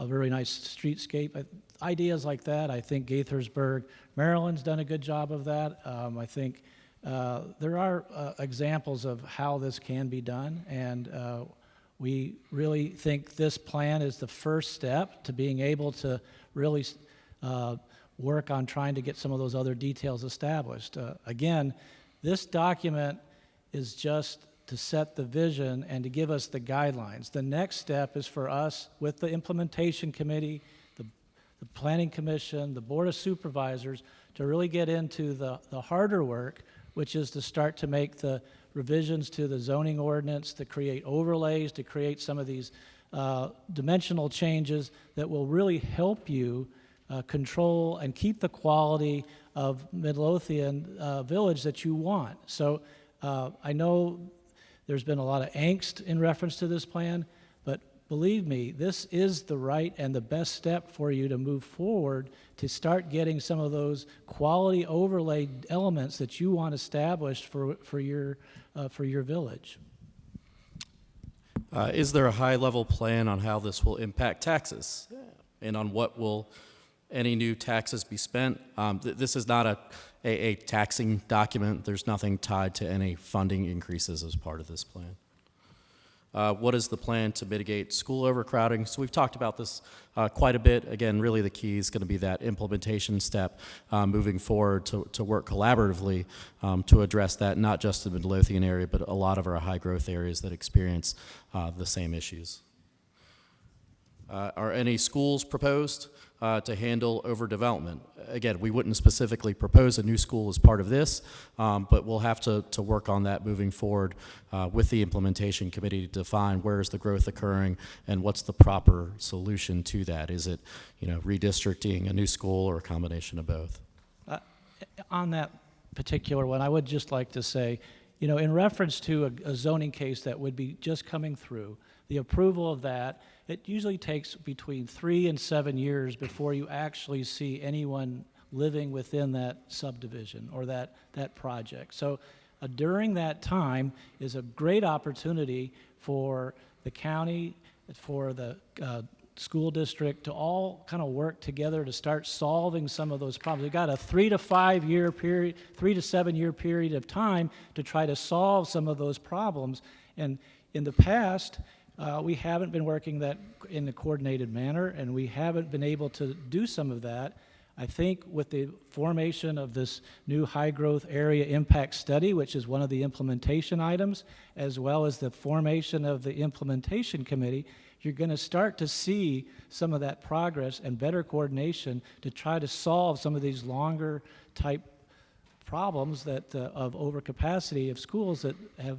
very nice streetscape. Ideas like that. I think Gaithersburg, Maryland's done a good job of that. I think there are examples of how this can be done, and we really think this plan is the first step to being able to really work on trying to get some of those other details established. Again, this document is just to set the vision and to give us the guidelines. The next step is for us, with the implementation committee, the planning commission, the board of supervisors, to really get into the harder work, which is to start to make the revisions to the zoning ordinance, to create overlays, to create some of these dimensional changes that will really help you control and keep the quality of Midlothian village that you want. So I know there's been a lot of angst in reference to this plan, but believe me, this is the right and the best step for you to move forward to start getting some of those quality overlay elements that you want established for your village. Is there a high-level plan on how this will impact taxes and on what will any new taxes be spent? This is not a taxing document. There's nothing tied to any funding increases as part of this plan. What is the plan to mitigate school overcrowding? So we've talked about this quite a bit. Again, really the key is going to be that implementation step moving forward to work collaboratively to address that, not just in the Midlothian area, but a lot of our high-growth areas that experience the same issues. Are any schools proposed to handle overdevelopment? Again, we wouldn't specifically propose a new school as part of this, but we'll have to work on that moving forward with the implementation committee to define where is the growth occurring and what's the proper solution to that. Is it, redistricting, a new school, or a combination of both? On that particular one, I would just like to say, in reference to a zoning case that would be just coming through, the approval of that, it usually takes between 3 and 7 years before you actually see anyone living within that subdivision or that project. So during that time is a great opportunity for the county, for the school district to all kind of work together to start solving some of those problems. We've got a 3 to 5 year period, 3 to 7 year period of time to try to solve some of those problems. And in the past, we haven't been working that in a coordinated manner, and we haven't been able to do some of that. I think with the formation of this new high-growth area impact study, which is one of the implementation items, as well as the formation of the implementation committee, you're going to start to see some of that progress and better coordination to try to solve some of these longer type problems that of overcapacity of schools that have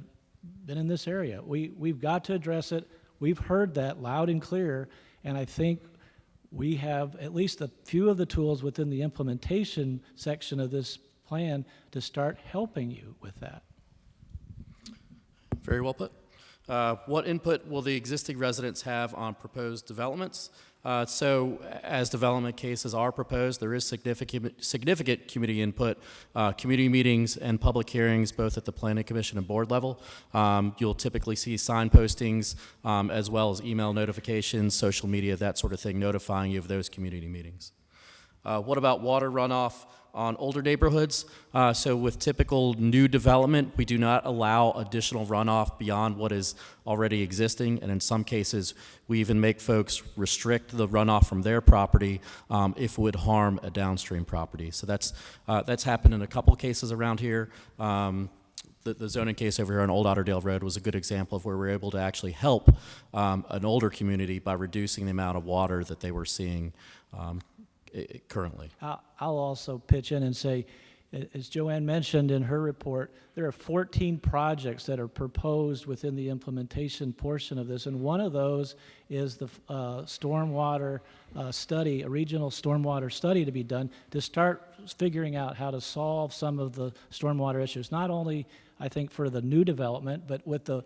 been in this area. We've got to address it. We've heard that loud and clear, and I think we have at least a few of the tools within the implementation section of this plan to start helping you with that. Very well put. What input will the existing residents have on proposed developments? So as development cases are proposed, there is significant community input, community meetings and public hearings, both at the Planning Commission and board level. You'll typically see sign postings, as well as email notifications, social media, that sort of thing, notifying you of those community meetings. What about water runoff on older neighborhoods? So with typical new development, we do not allow additional runoff beyond what is already existing, and in some cases, we even make folks restrict the runoff from their property if it would harm a downstream property. So that's happened in a couple cases around here. The zoning case over here on Old Otterdale Road was a good example of where we were able to actually help an older community by reducing the amount of water that they were seeing currently. I'll also pitch in and say, as Joanne mentioned in her report, there are 14 projects that are proposed within the implementation portion of this, and one of those is the stormwater study, a regional stormwater study to be done to start figuring out how to solve some of the stormwater issues, not only, I think, for the new development, but with the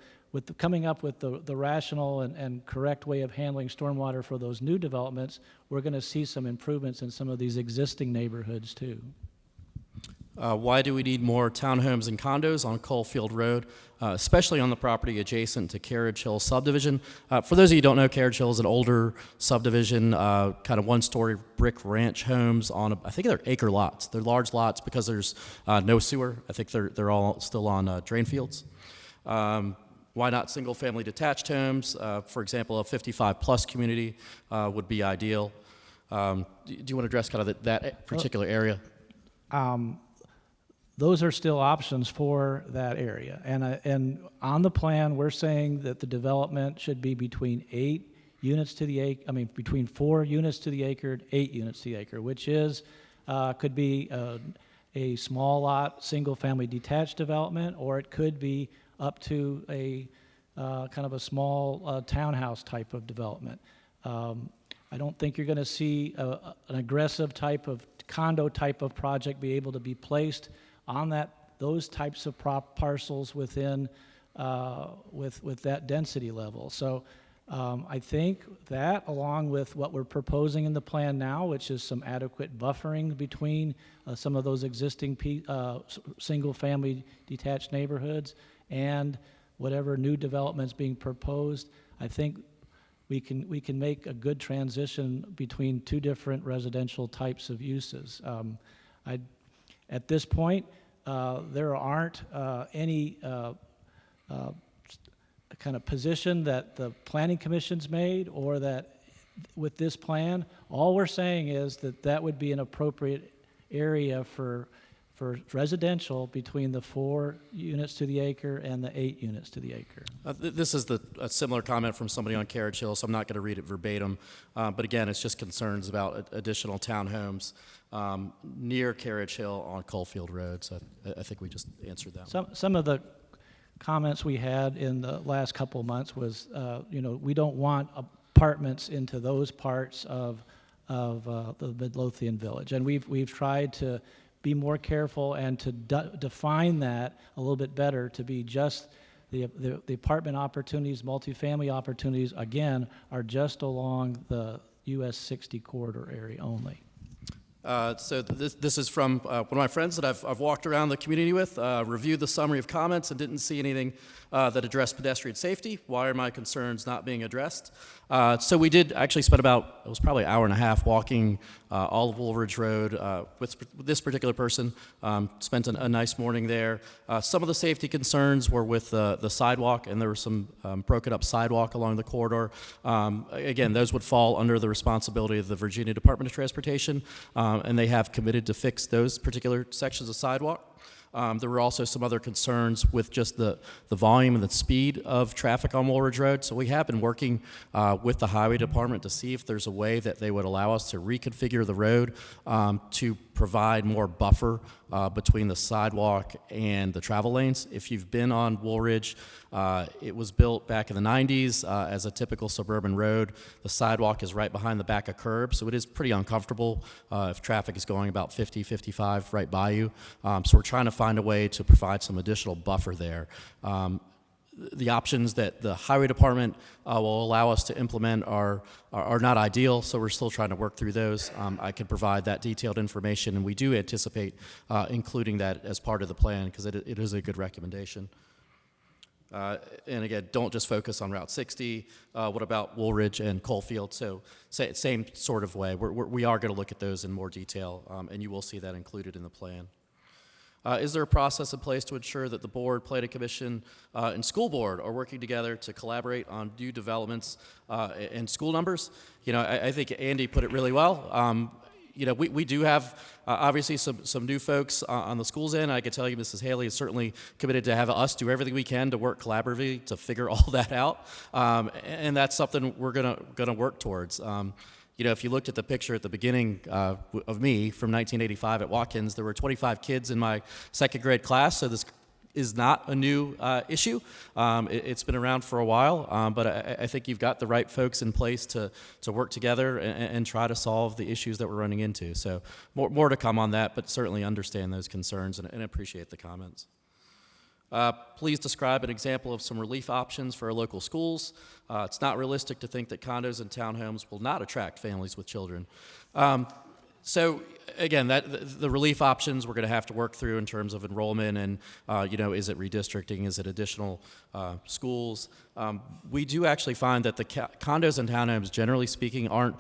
coming up with the rational and correct way of handling stormwater for those new developments, we're going to see some improvements in some of these existing neighborhoods too. Why do we need more townhomes and condos on Coalfield Road, especially on the property adjacent to Carriage Hill subdivision? For those of you who don't know, Carriage Hill is an older subdivision, kind of one-story brick ranch homes on, I think they're acre lots. They're large lots because there's no sewer. I think they're all still on drain fields. Why not single-family detached homes? For example, a 55-plus community would be ideal. Do you want to address kind of that particular area? Those are still options for that area. And on the plan, we're saying that the development should be between 8 units to the acre, between 4 units to the acre and 8 units to the acre, which is, could be a small lot, single-family detached development, or it could be up to a kind of a small townhouse type of development. I don't think you're going to see an aggressive type of condo type of project be able to be placed on those types of parcels within with that density level. So I think that, along with what we're proposing in the plan now, which is some adequate buffering between some of those existing single-family detached neighborhoods and whatever new developments being proposed, I think we can make a good transition between two different residential types of uses. At this point, there aren't any kind of position that the Planning Commission's made or that with this plan. All we're saying is that would be an appropriate area for residential between the 4 units to the acre and the 8 units to the acre. This is a similar comment from somebody on Carriage Hill, so I'm not going to read it verbatim. But again, it's just concerns about additional townhomes near Carriage Hill on Coalfield Road. So I think we just answered that. Some of the comments we had in the last couple of months was, we don't want apartments into those parts of the Midlothian village, and we've tried to be more careful and to define that a little bit better to be just the apartment opportunities, multifamily opportunities, again, are just along the US 60 corridor area only. So this is from one of my friends that I've walked around the community with, reviewed the summary of comments, and didn't see anything that addressed pedestrian safety. Why are my concerns not being addressed? So we did actually spend about, it was probably an hour and a half walking all of Woolridge Road with this particular person. Spent a nice morning there. Some of the safety concerns were with the sidewalk, and there was some broken up sidewalk along the corridor. Again, those would fall under the responsibility of the Virginia Department of Transportation, and they have committed to fix those particular sections of sidewalk. There were also some other concerns with just the volume and the speed of traffic on Woolridge Road. So we have been working with the Highway Department to see if there's a way that they would allow us to reconfigure the road to provide more buffer between the sidewalk and the travel lanes. If you've been on Woolridge, it was built back in the 90s as a typical suburban road. The sidewalk is right behind the back of curb, so it is pretty uncomfortable if traffic is going about 50, 55 right by you. So we're trying to find a way to provide some additional buffer there. The options that the Highway Department will allow us to implement are not ideal, so we're still trying to work through those. I can provide that detailed information, and we do anticipate including that as part of the plan because it is a good recommendation. And again, don't just focus on Route 60. What about Woolridge and Coalfield? So same sort of way. We are going to look at those in more detail, and you will see that included in the plan. Is there a process in place to ensure that the board, planning commission, and school board are working together to collaborate on new developments and school numbers? You know, I think Andy put it really well. You know, we do have obviously some new folks on the school's end. I can tell you Mrs. Haley is certainly committed to have us do everything we can to work collaboratively to figure all that out, and that's something we're gonna work towards. You know, if you looked at the picture at the beginning of me from 1985 at Watkins, there were 25 kids in my second grade class, so this is not a new issue. It's been around for a while, but I think you've got the right folks in place to work together and try to solve the issues that we're running into. So more to come on that, but certainly understand those concerns and appreciate the comments. Please describe an example of some relief options for our local schools. It's not realistic to think that condos and townhomes will not attract families with children. So again, the relief options we're going to have to work through in terms of enrollment and, you know, is it redistricting? Is it additional schools? We do actually find that the condos and townhomes, generally speaking, aren't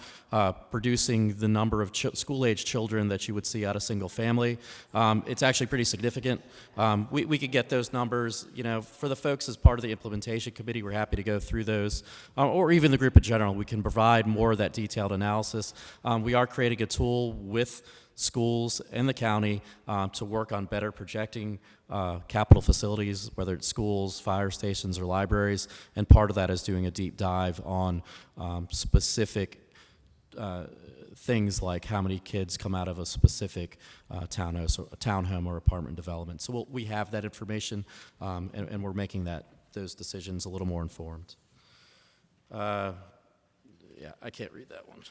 producing the number of school-age children that you would see out of single family. It's actually pretty significant. We could get those numbers, you know, for the folks as part of the implementation committee. We're happy to go through those, or even the group in general. We can provide more of that detailed analysis. We are creating a tool with schools and the county to work on better projecting capital facilities, whether it's schools, fire stations, or libraries, and part of that is doing a deep dive on specific things like how many kids come out of a specific townhome or apartment development. So we have that information, and we're making those decisions a little more informed. Yeah, I can't read that one.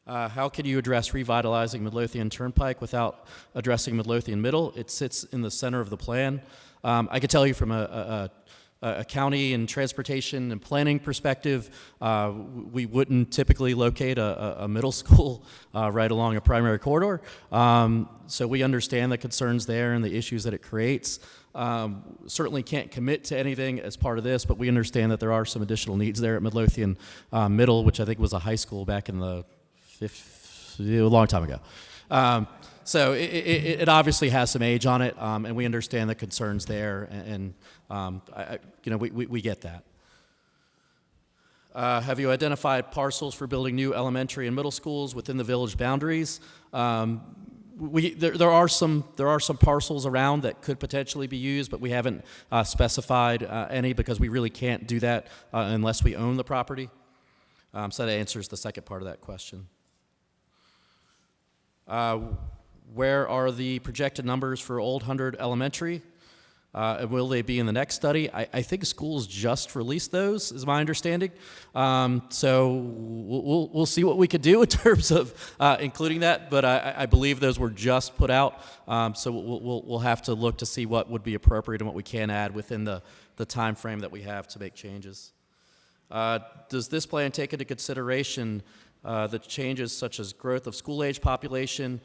How can you address revitalizing Midlothian Turnpike without addressing Midlothian Middle? It sits in the center of the plan. I can tell you from a county and transportation and planning perspective, we wouldn't typically locate a middle school right along a primary corridor. So we understand the concerns there and the issues that it creates. Certainly can't commit to anything as part of this, but we understand that there are some additional needs there at Midlothian Middle, which I think was a high school back in the a long time ago. So it obviously has some age on it, and we understand the concerns there, and you know, we get that. Have you identified parcels for building new elementary and middle schools within the village boundaries? There are some parcels around that could potentially be used, but we haven't specified any because we really can't do that unless we own the property. So that answers the second part of that question. Where are the projected numbers for Old Hundred Elementary? Will they be in the next study? I think schools just released those, is my understanding. So we'll see what we could do in terms of including that, but I believe those were just put out. So we'll have to look to see what would be appropriate and what we can add within the time frame that we have to make changes. Does this plan take into consideration The changes such as growth of school-age population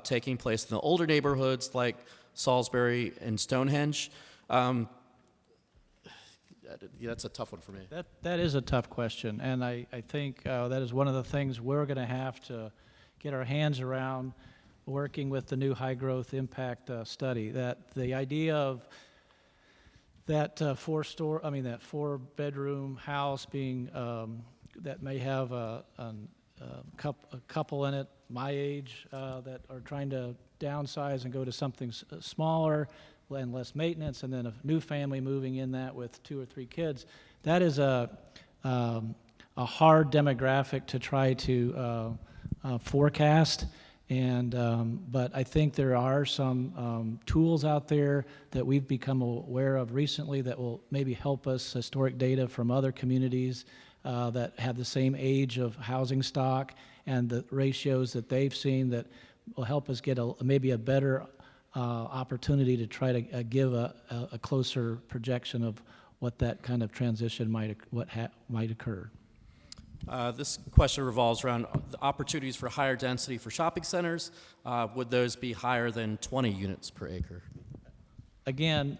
taking place in the older neighborhoods like Salisbury and Stonehenge. Yeah, that's a tough one for me. That is a tough question, and I think that is one of the things we're going to have to get our hands around working with the new high-growth impact study. That the idea of that four-bedroom house being that may have a couple in it, my age, that are trying to downsize and go to something smaller and less maintenance, and then a new family moving in that with 2 or 3 kids. That is a hard demographic to try to forecast. And but I think there are some tools out there that we've become aware of recently that will maybe help us, historic data from other communities that have the same age of housing stock and the ratios that they've seen, that will help us get maybe a better opportunity to try to give a closer projection of what that kind of transition might occur. This question revolves around the opportunities for higher density for shopping centers. Would those be higher than 20 units per acre? Again,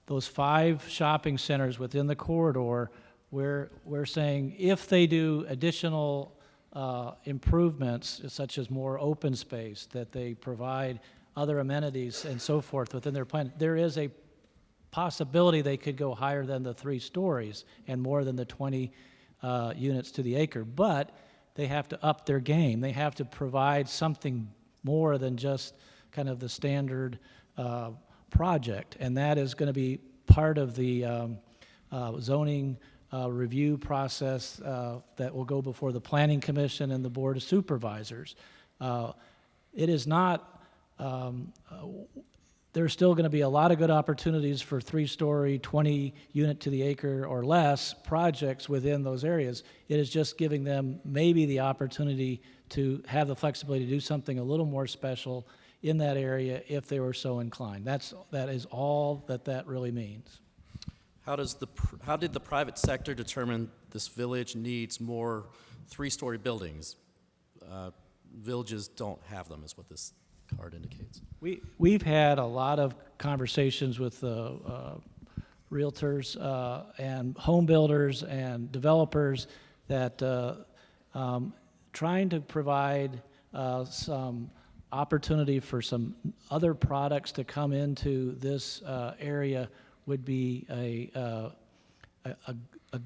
those 5 shopping centers within the corridor, we're saying if they do additional improvements, such as more open space, that they provide other amenities and so forth within their plan, there is a possibility they could go higher than the 3 stories and more than the 20 units to the acre, but they have to up their game. They have to provide something more than just kind of the standard project, and that is going to be part of the zoning review process that will go before the Planning Commission and the Board of Supervisors. It is not there's still going to be a lot of good opportunities for 3-story, 20 unit to the acre or less projects within those areas. It is just giving them maybe the opportunity to have the flexibility to do something a little more special in that area if they were so inclined. That is all that really means. How did the private sector determine this village needs more 3-story buildings? Villages don't have them, is what this card indicates. We've had a lot of conversations with realtors and home builders and developers that trying to provide some opportunity for some other products to come into this area would be a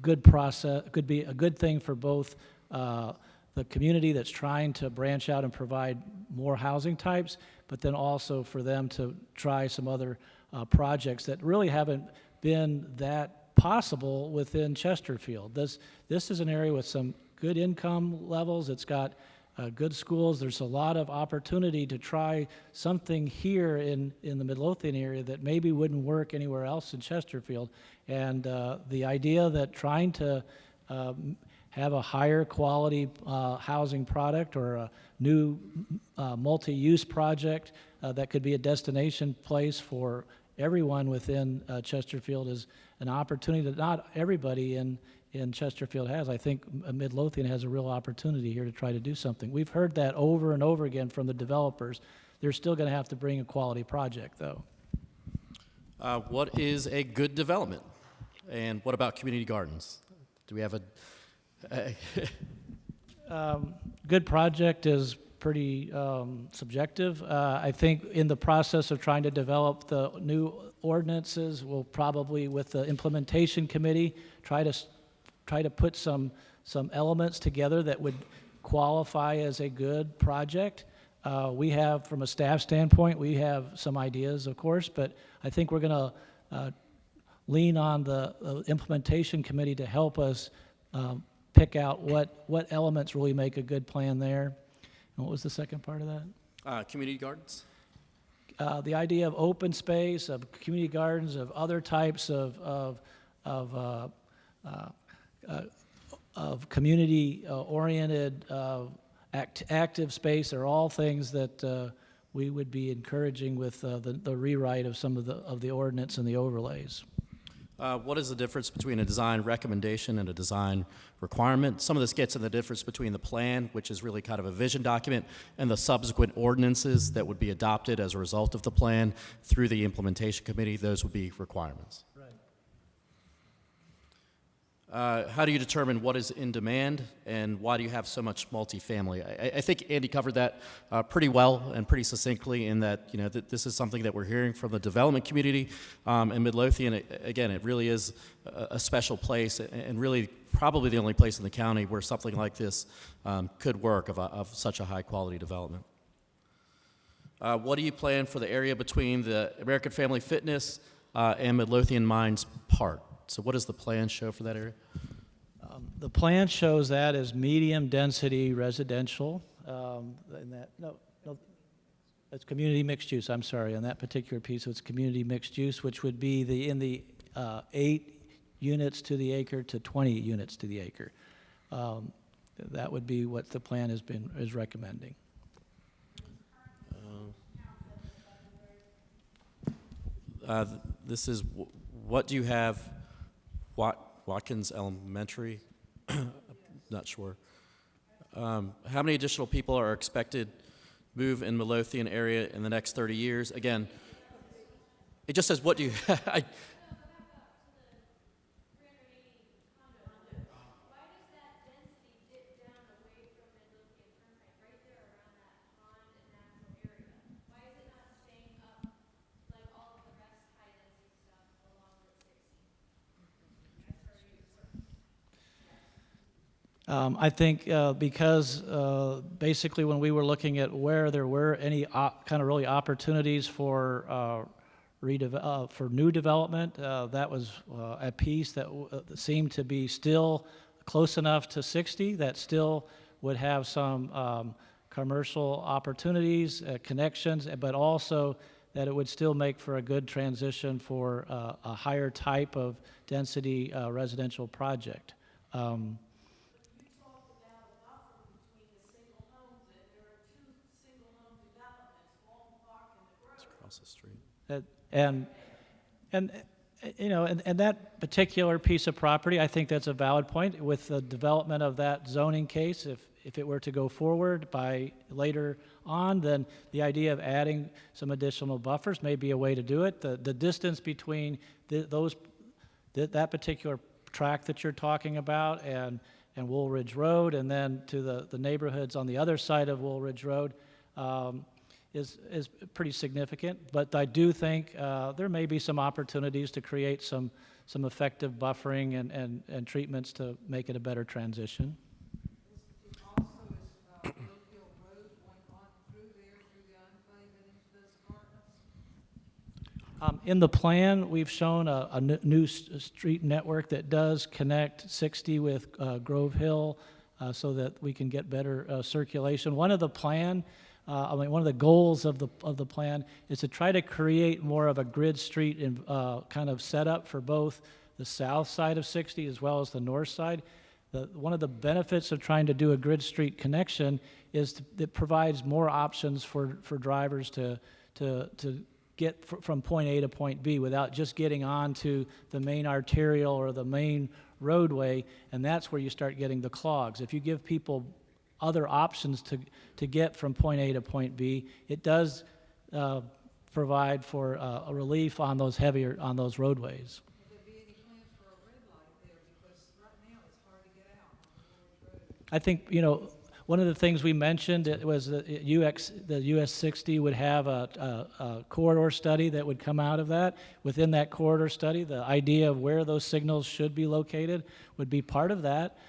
good process, could be a good thing for both the community that's trying to branch out and provide more housing types, but then also for them to try some other projects that really haven't been that possible within Chesterfield. This is an area with some good income levels. It's got good schools. There's a lot of opportunity to try something here in the Midlothian area that maybe wouldn't work anywhere else in Chesterfield. And the idea that trying to have a higher quality housing product or a new multi-use project that could be a destination place for everyone within Chesterfield is an opportunity that not everybody in Chesterfield has. I think Midlothian has a real opportunity here to try to do something. We've heard that over and over again from the developers. They're still going to have to bring a quality project, though. What is a good development? And what about community gardens? Do we have a good project is pretty subjective. I think in the process of trying to develop the new ordinances, we'll probably, with the implementation committee, try to put some elements together that would qualify as a good project. We have, from a staff standpoint, we have some ideas, of course, but I think we're going to lean on the implementation committee to help us pick out what elements really make a good plan there. And what was the second part of that? community gardens? The idea of open space, of community gardens, of other types of community-oriented active space are all things that we would be encouraging with the rewrite of some of the ordinance and the overlays. What is the difference between a design recommendation and a design requirement? Some of this gets in the difference between the plan, which is really kind of a vision document, and the subsequent ordinances that would be adopted as a result of the plan through the implementation committee. Those would be requirements. How do you determine what is in demand, and why do you have so much multifamily? I think Andy covered that pretty well and pretty succinctly in that, that this is something that we're hearing from the development community. In Midlothian, again, it really is a special place, and really probably the only place in the county where something like this could work of such a high-quality development. What do you plan for the area between the American Family Fitness and Midlothian Mines Park? So what does the plan show for that area? The plan shows that as medium-density residential. It's community mixed use. I'm sorry, on that particular piece, it's community mixed use, which would be in the 8 units to the acre to 20 units to the acre. That would be what the plan is recommending. This is what do you have? Watkins Elementary? Not sure. How many additional people are expected move in Midlothian area in the next 30 years? Again, it just says what do you I think because basically when we were looking at where there were any kind of really opportunities for new development, that was a piece that seemed to be still close enough to 60 that still would have some commercial opportunities, connections, but also that it would still make for a good transition for a higher type of density residential project. across the street? And that particular piece of property, I think that's a valid point. With the development of that zoning case, if it were to go forward by later on, then the idea of adding some additional buffers may be a way to do it. The distance between that particular tract that you're talking about and Woolridge Road, and then to the neighborhoods on the other side of Woolridge Road, is pretty significant, but I do think there may be some opportunities to create some effective buffering and treatments to make it a better transition. Also, is Midlothian Road going on through there, through the enclave and into those apartments? In the plan, we've shown a new street network that does connect 60 with Grove Hill so that we can get better circulation. One of the goals of the plan is to try to create more of a grid street kind of setup for both the south side of 60 as well as the north side. One of the benefits of trying to do a grid street connection is it provides more options for drivers to get from point A to point B without just getting onto the main arterial or the main roadway, and that's where you start getting the clogs. If you give people other options to get from point A to point B, it does provide for a relief on those roadways. Would there be any plans for a red light there? Because right now it's hard to get out on the Woolridge Road. I think, one of the things we mentioned was that the US 60 would have a corridor study that would come out of that. Within that corridor study, the idea of where those signals should be located would be part of that.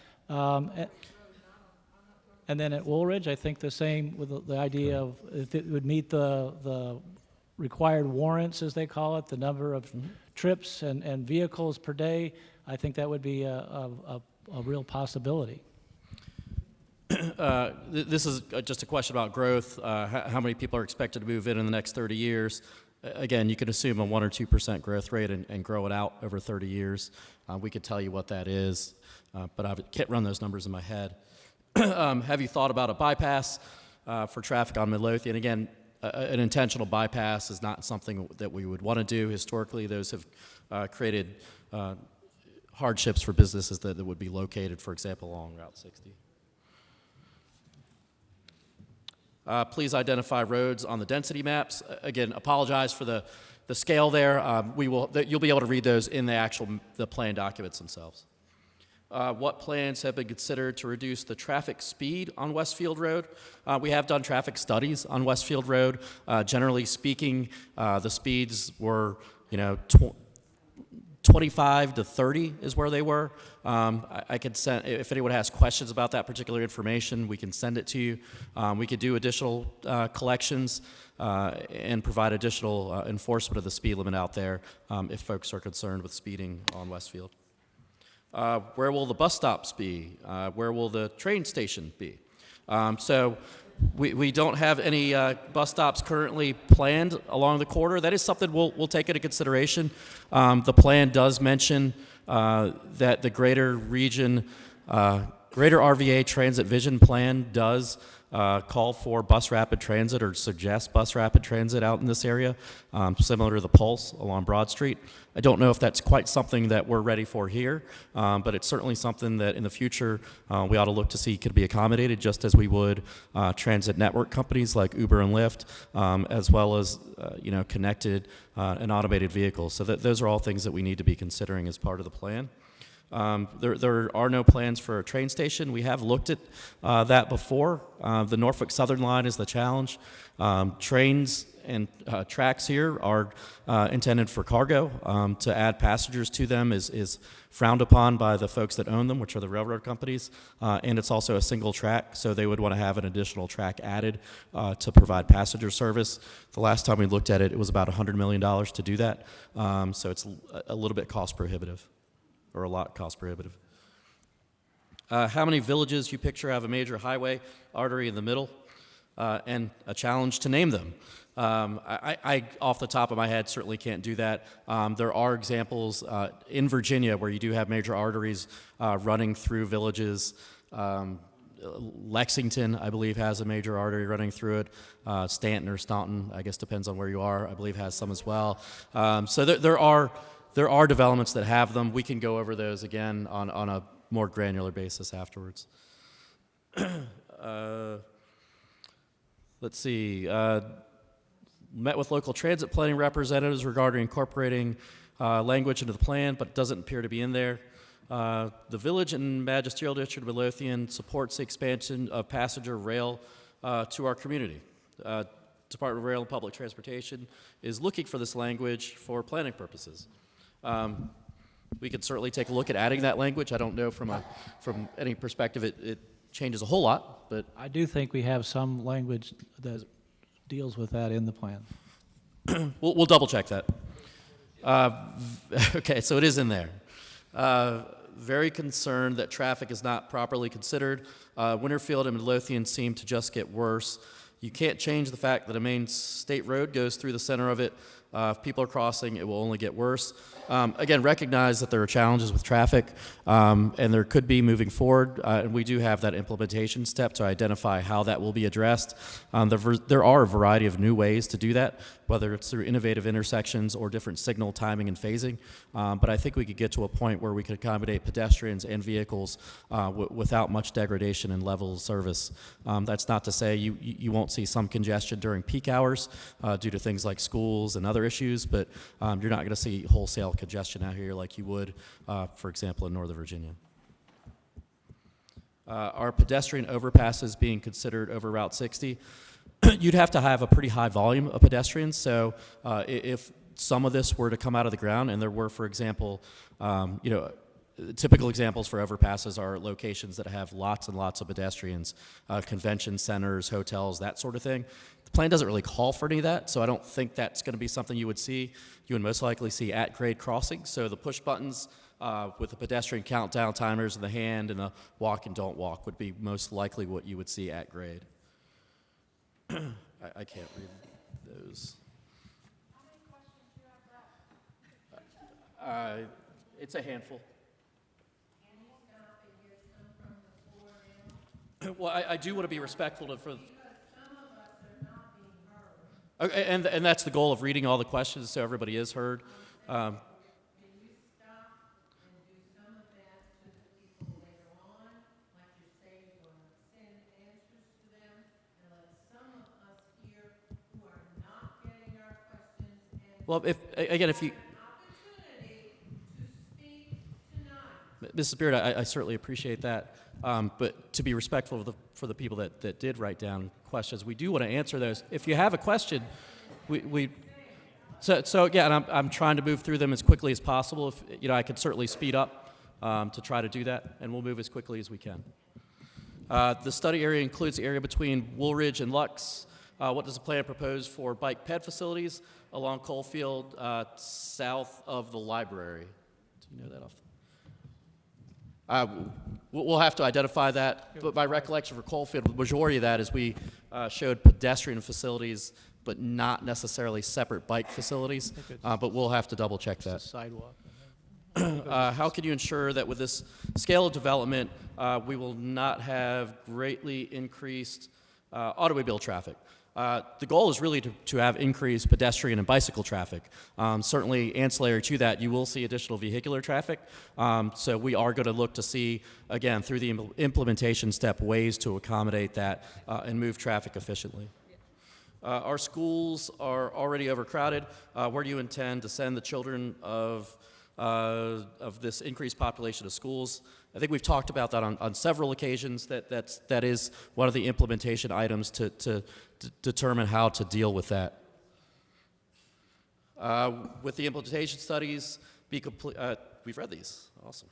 And then at Woolridge, I think the same with the idea of if it would meet the required warrants, as they call it, the number of trips and vehicles per day, I think that would be a real possibility. This is just a question about growth. How many people are expected to move in the next 30 years? Again, you can assume a 1 or 2% growth rate and grow it out over 30 years. We could tell you what that is, but I can't run those numbers in my head. Have you thought about a bypass for traffic on Midlothian? Again, an intentional bypass is not something that we would want to do. Historically, those have created hardships for businesses that would be located, for example, along Route 60. Please identify roads on the density maps. Again, apologize for the scale there. You'll be able to read those in the plan documents themselves. What plans have been considered to reduce the traffic speed on Westfield Road? We have done traffic studies on Westfield Road. Generally speaking, the speeds were, 25 to 30 is where they were. I could send, if anyone has questions about that particular information, we can send it to you. We could do additional collections and provide additional enforcement of the speed limit out there if folks are concerned with speeding on Westfield. Where will the bus stops be? Where will the train station be? So we don't have any bus stops currently planned along the corridor. That is something we'll take into consideration. The plan does mention that the greater region, greater RVA transit vision plan does call for bus rapid transit or suggest bus rapid transit out in this area, similar to the Pulse along Broad Street. I don't know if that's quite something that we're ready for here, but it's certainly something that in the future we ought to look to see could be accommodated just as we would transit network companies like Uber and Lyft, as well as connected and automated vehicles. So those are all things that we need to be considering as part of the plan. There are no plans for a train station. We have looked at that before. The Norfolk Southern line is the challenge. Trains and tracks here are intended for cargo. To add passengers to them is frowned upon by the folks that own them, which are the railroad companies, and it's also a single track, so they would want to have an additional track added to provide passenger service. The last time we looked at it, it was about $100 million to do that, so it's a little bit cost prohibitive. Or a lot cost prohibitive. How many villages you picture have a major highway artery in the middle, and a challenge to name them? I, off the top of my head, certainly can't do that. There are examples in Virginia where you do have major arteries running through villages. Lexington, I believe, has a major artery running through it. Stanton or Staunton, I guess depends on where you are, I believe has some as well. So there are developments that have them. We can go over those again on a more granular basis afterwards. Let's see. Met with local transit planning representatives regarding incorporating language into the plan, but it doesn't appear to be in there. The Village and Magisterial District of Midlothian supports the expansion of passenger rail to our community. Department of Rail and Public Transportation is looking for this language for planning purposes. We could certainly take a look at adding that language. I don't know from any perspective it changes a whole lot, but I do think we have some language that deals with that in the plan. we'll double check that. Okay, so it is in there. Very concerned that traffic is not properly considered. Winterfield and Midlothian seem to just get worse. You can't change the fact that a main state road goes through the center of it. If people are crossing, it will only get worse. Again, recognize that there are challenges with traffic, and there could be moving forward, and we do have that implementation step to identify how that will be addressed. There are a variety of new ways to do that, whether it's through innovative intersections or different signal timing and phasing, but I think we could get to a point where we could accommodate pedestrians and vehicles without much degradation in level of service. That's not to say you won't see some congestion during peak hours due to things like schools and other issues, but you're not going to see wholesale congestion out here like you would, for example, in Northern Virginia. Are pedestrian overpasses being considered over Route 60? You'd have to have a pretty high volume of pedestrians, so if some of this were to come out of the ground, and there were, for example, typical examples for overpasses are locations that have lots and lots of pedestrians, convention centers, hotels, that sort of thing. The plan doesn't really call for any of that, so I don't think that's going to be something you would see. You would most likely see at-grade crossings, so the push buttons with the pedestrian countdown timers in the hand and a walk and don't walk would be most likely what you would see at grade. I can't read those. How many questions do you have left? It's a handful. Can you stop and get some from the floor now? Well, I do want to be respectful for. Because some of us are not being heard. Okay, and that's the goal of reading all the questions so everybody is heard. Can you stop and do some of that to the people later on, like you say you're going to send answers to them, and let some of us here who are not getting our questions answered Well, if you, have an opportunity to speak tonight? Mrs. Beard, I certainly appreciate that. But to be respectful for the people that did write down questions, we do want to answer those. If you have a question, so yeah, and I'm trying to move through them as quickly as possible. If I could certainly speed up to try to do that, and we'll move as quickly as we can. The study area includes the area between Woolridge and Lux. What does the plan propose for bike ped facilities along Coalfield, south of the library? Do you know that off? We'll have to identify that, but my recollection for Coalfield, the majority of that is we showed pedestrian facilities, but not necessarily separate bike facilities. But we'll have to double check that. Sidewalk. How can you ensure that with this scale of development, we will not have greatly increased automobile traffic? The goal is really to have increased pedestrian and bicycle traffic. Certainly ancillary to that, you will see additional vehicular traffic. So we are going to look to see, again, through the implementation step, ways to accommodate that and move traffic efficiently. Our schools are already overcrowded. Where do you intend to send the children of this increased population of schools? I think we've talked about that on several occasions. That is one of the implementation items to determine how to deal with that. With the implementation studies be complete, we've read these. Awesome.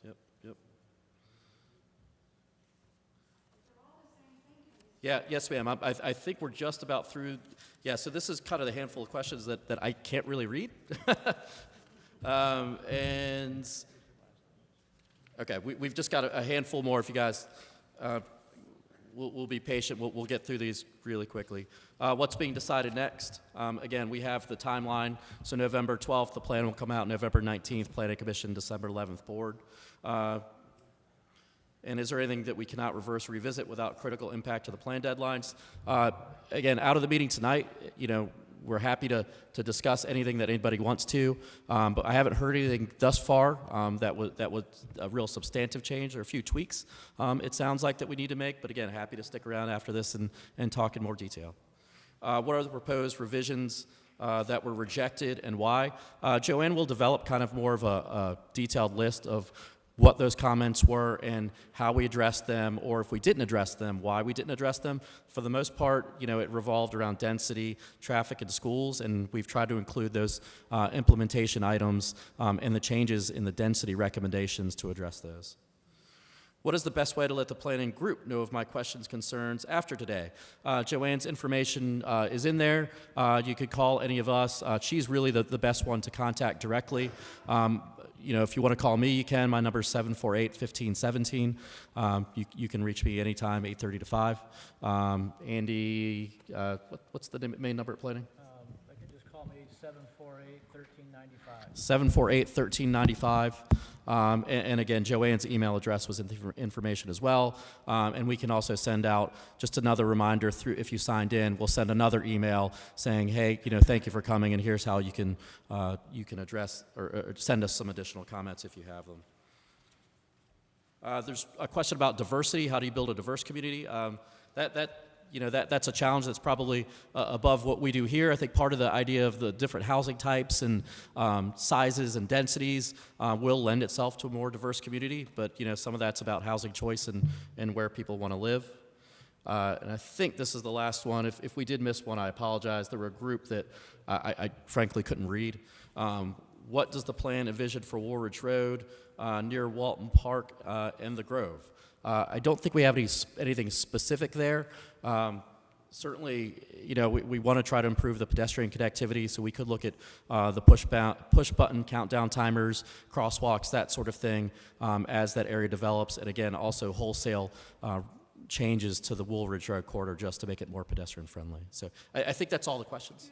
Yep. Yeah, yes, ma'am. I think we're just about through. Yeah, so this is kind of the handful of questions that I can't really read. And okay, we've just got a handful more. If you guys we'll be patient. We'll get through these really quickly. What's being decided next? Again, we have the timeline. So November 12th, the plan will come out. November 19th, Planning Commission. December 11th, Board. And is there anything that we cannot reverse or revisit without critical impact to the plan deadlines? Again, out of the meeting tonight, we're happy to discuss anything that anybody wants to, but I haven't heard anything thus far that was a real substantive change or a few tweaks. It sounds like that we need to make, but again, happy to stick around after this and talk in more detail. What are the proposed revisions that were rejected and why? Joanne will develop kind of more of a detailed list of what those comments were and how we addressed them, or if we didn't address them, why we didn't address them. For the most part, it revolved around density, traffic, and schools, and we've tried to include those implementation items and the changes in the density recommendations to address those. What is the best way to let the planning group know of my questions, concerns after today? Joanne's information is in there. You could call any of us. She's really the best one to contact directly. If you want to call me, you can. My number is 748-1517. You can reach me anytime, 8:30 to 5. Andy, what's the main number at planning? They can just call me 748-1395. 748-1395. And again, Joanne's email address was in the information as well. And we can also send out just another reminder through, if you signed in, we'll send another email saying, hey, thank you for coming, and here's how you can address or send us some additional comments if you have them. There's a question about diversity. How do you build a diverse community? That's a challenge that's probably above what we do here. I think part of the idea of the different housing types and sizes and densities will lend itself to a more diverse community, but some of that's about housing choice and where people want to live. And I think this is the last one. If we did miss one, I apologize. There were a group that I frankly couldn't read. What does the plan envision for Woolridge Road near Walton Park and the Grove? I don't think we have anything specific there. Certainly, we want to try to improve the pedestrian connectivity, so we could look at the push button countdown timers, crosswalks, that sort of thing, as that area develops, and again, also wholesale changes to the Woolridge Road corridor just to make it more pedestrian friendly. So I think that's all the questions.